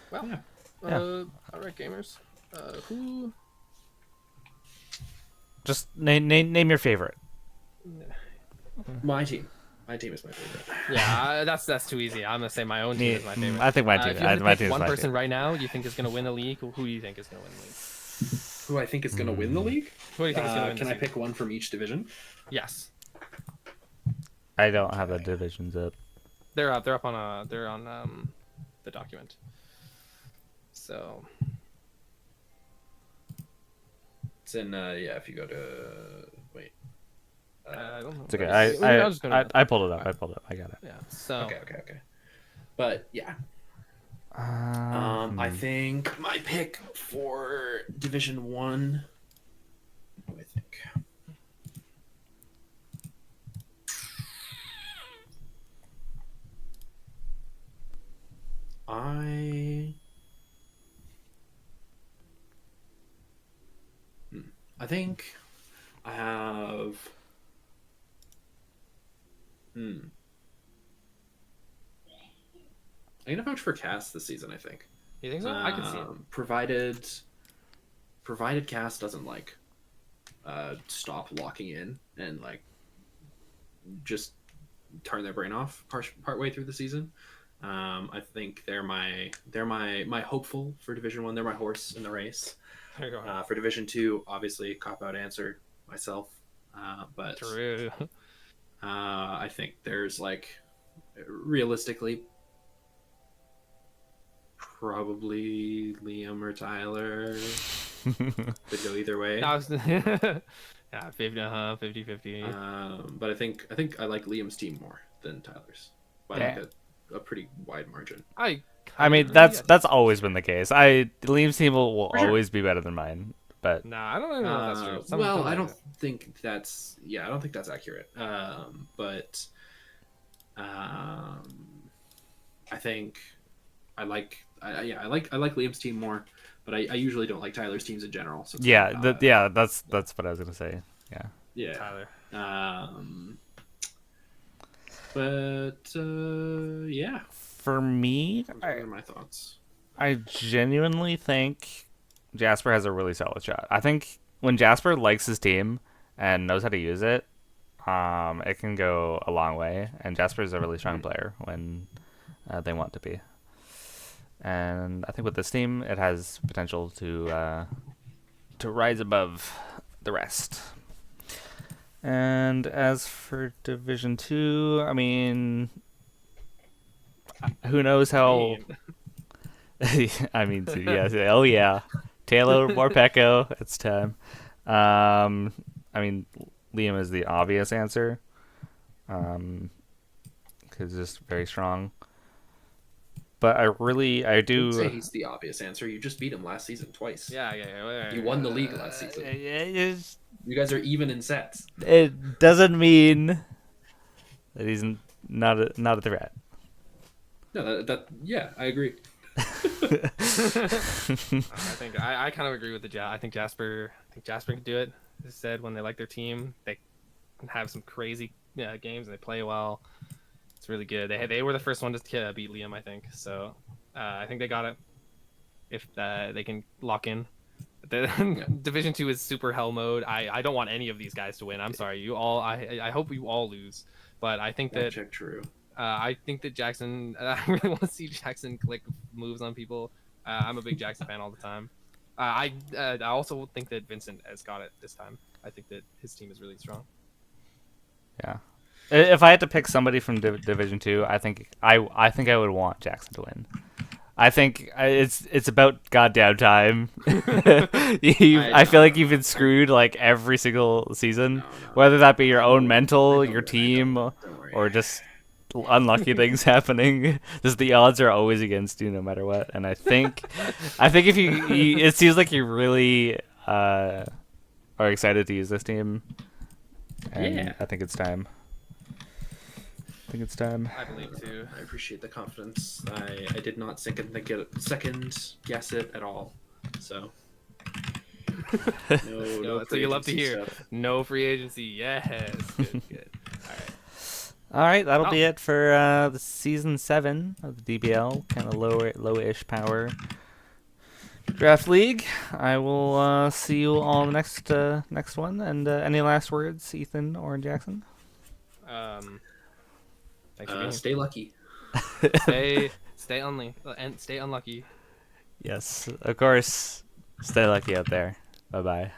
Well, all right, gamers. Who? Just name your favorite. My team. My team is my favorite. Yeah, that's too easy. I'm gonna say my own team is my favorite. I think my team. If you had to pick one person right now you think is gonna win the league, who do you think is gonna win the league? Who I think is gonna win the league? Who do you think is gonna win? Can I pick one from each division? Yes. I don't have the divisions up. They're up. They're on the document. So It's in yeah. If you go to wait. I don't know. It's okay. I'll just go to I pulled it up. I pulled it up. I got it. yeah. So Okay. But yeah, I Hmm. think my pick for Division One. I think. I. I think I have. I'm gonna vouch for Cass this season. I think. you think so? I can see it. Provided Cass doesn't like stop locking in and like just turn their brain off part way through the season. I think they're my hopeful for Division One. They're my horse in the race. There you go. For Division Two, obviously cop out answer myself, but True. I think there's like realistically probably Liam or Tyler. Could go either way. I was, yeah, 50, 50. But I think I like Liam's team more than Tyler's by Yeah. like a pretty wide margin. I I mean, kinda agree. that's always been the case. Liam's team will For sure. always be better than mine, but Nah, I don't even know if that's true. Some- Well, some I like don't that. think that's I don't think that's accurate. But I think I like I like Liam's team more, but I usually don't like Tyler's teams in general. So it's yeah, not, that's what I was gonna say. Yeah. yeah. Tyler. But yeah, For me, those are my thoughts. I genuinely think Jasper has a really solid shot. I think when Jasper likes his team and knows how to use it, it can go a long way. And Jasper is a really strong player when they want to be. And I think with this team, it has potential to rise above the rest. And as for Division 2, I mean, who knows how. I mean, yeah. Oh, yeah. Taylor Morpeko, it's time. I mean, Liam is the obvious answer. Because he's just very strong. But I I'd do. say he's the obvious answer. You just beat him last season twice. Yeah. You won the league last season. It You guys are even in sets. doesn't mean that he's not a threat. No, that yeah, I agree. I think I kind of agree with the I think Jasper can do it. As I said, when they like their team, they can have some crazy games and they play well. It's really good. They were the first one to beat Liam, I think. So I think they got it. If they can lock in. Division 2 is super hell mode. I don't want any of these guys to win. I'm sorry. You all. I hope you all lose. But I think that Check true. I think that Jackson. I really want to see Jackson click moves on people. I'm a big Jackson fan all the time. I also think that Vincent has got it this time. I think that his team is really strong. Yeah. If I had to pick somebody from Division 2, I think I would want Jackson to win. I think it's about goddamn time. I feel like you've been screwed like every single season, whether that be your own mental, your team, Don't worry. or just unlucky things happening. Just the odds are always against you, no matter what. And I think if you it seems like you really are excited to use this team, and Yeah. I think it's time. I think it's time. I believe too. I appreciate the confidence. I did not second guess it at all. So no That's what you love to free hear. agency stuff. No free agency. Yes. Good. All right. All right, that'll Oh. be it for the season 7 of the DBL, kind of low-ish power draft league. I will see you all in the next one. And any last words, Ethan or Jackson? Thanks for being Stay lucky. here. Stay unlucky. Yes, of course. Stay lucky out there. Bye bye.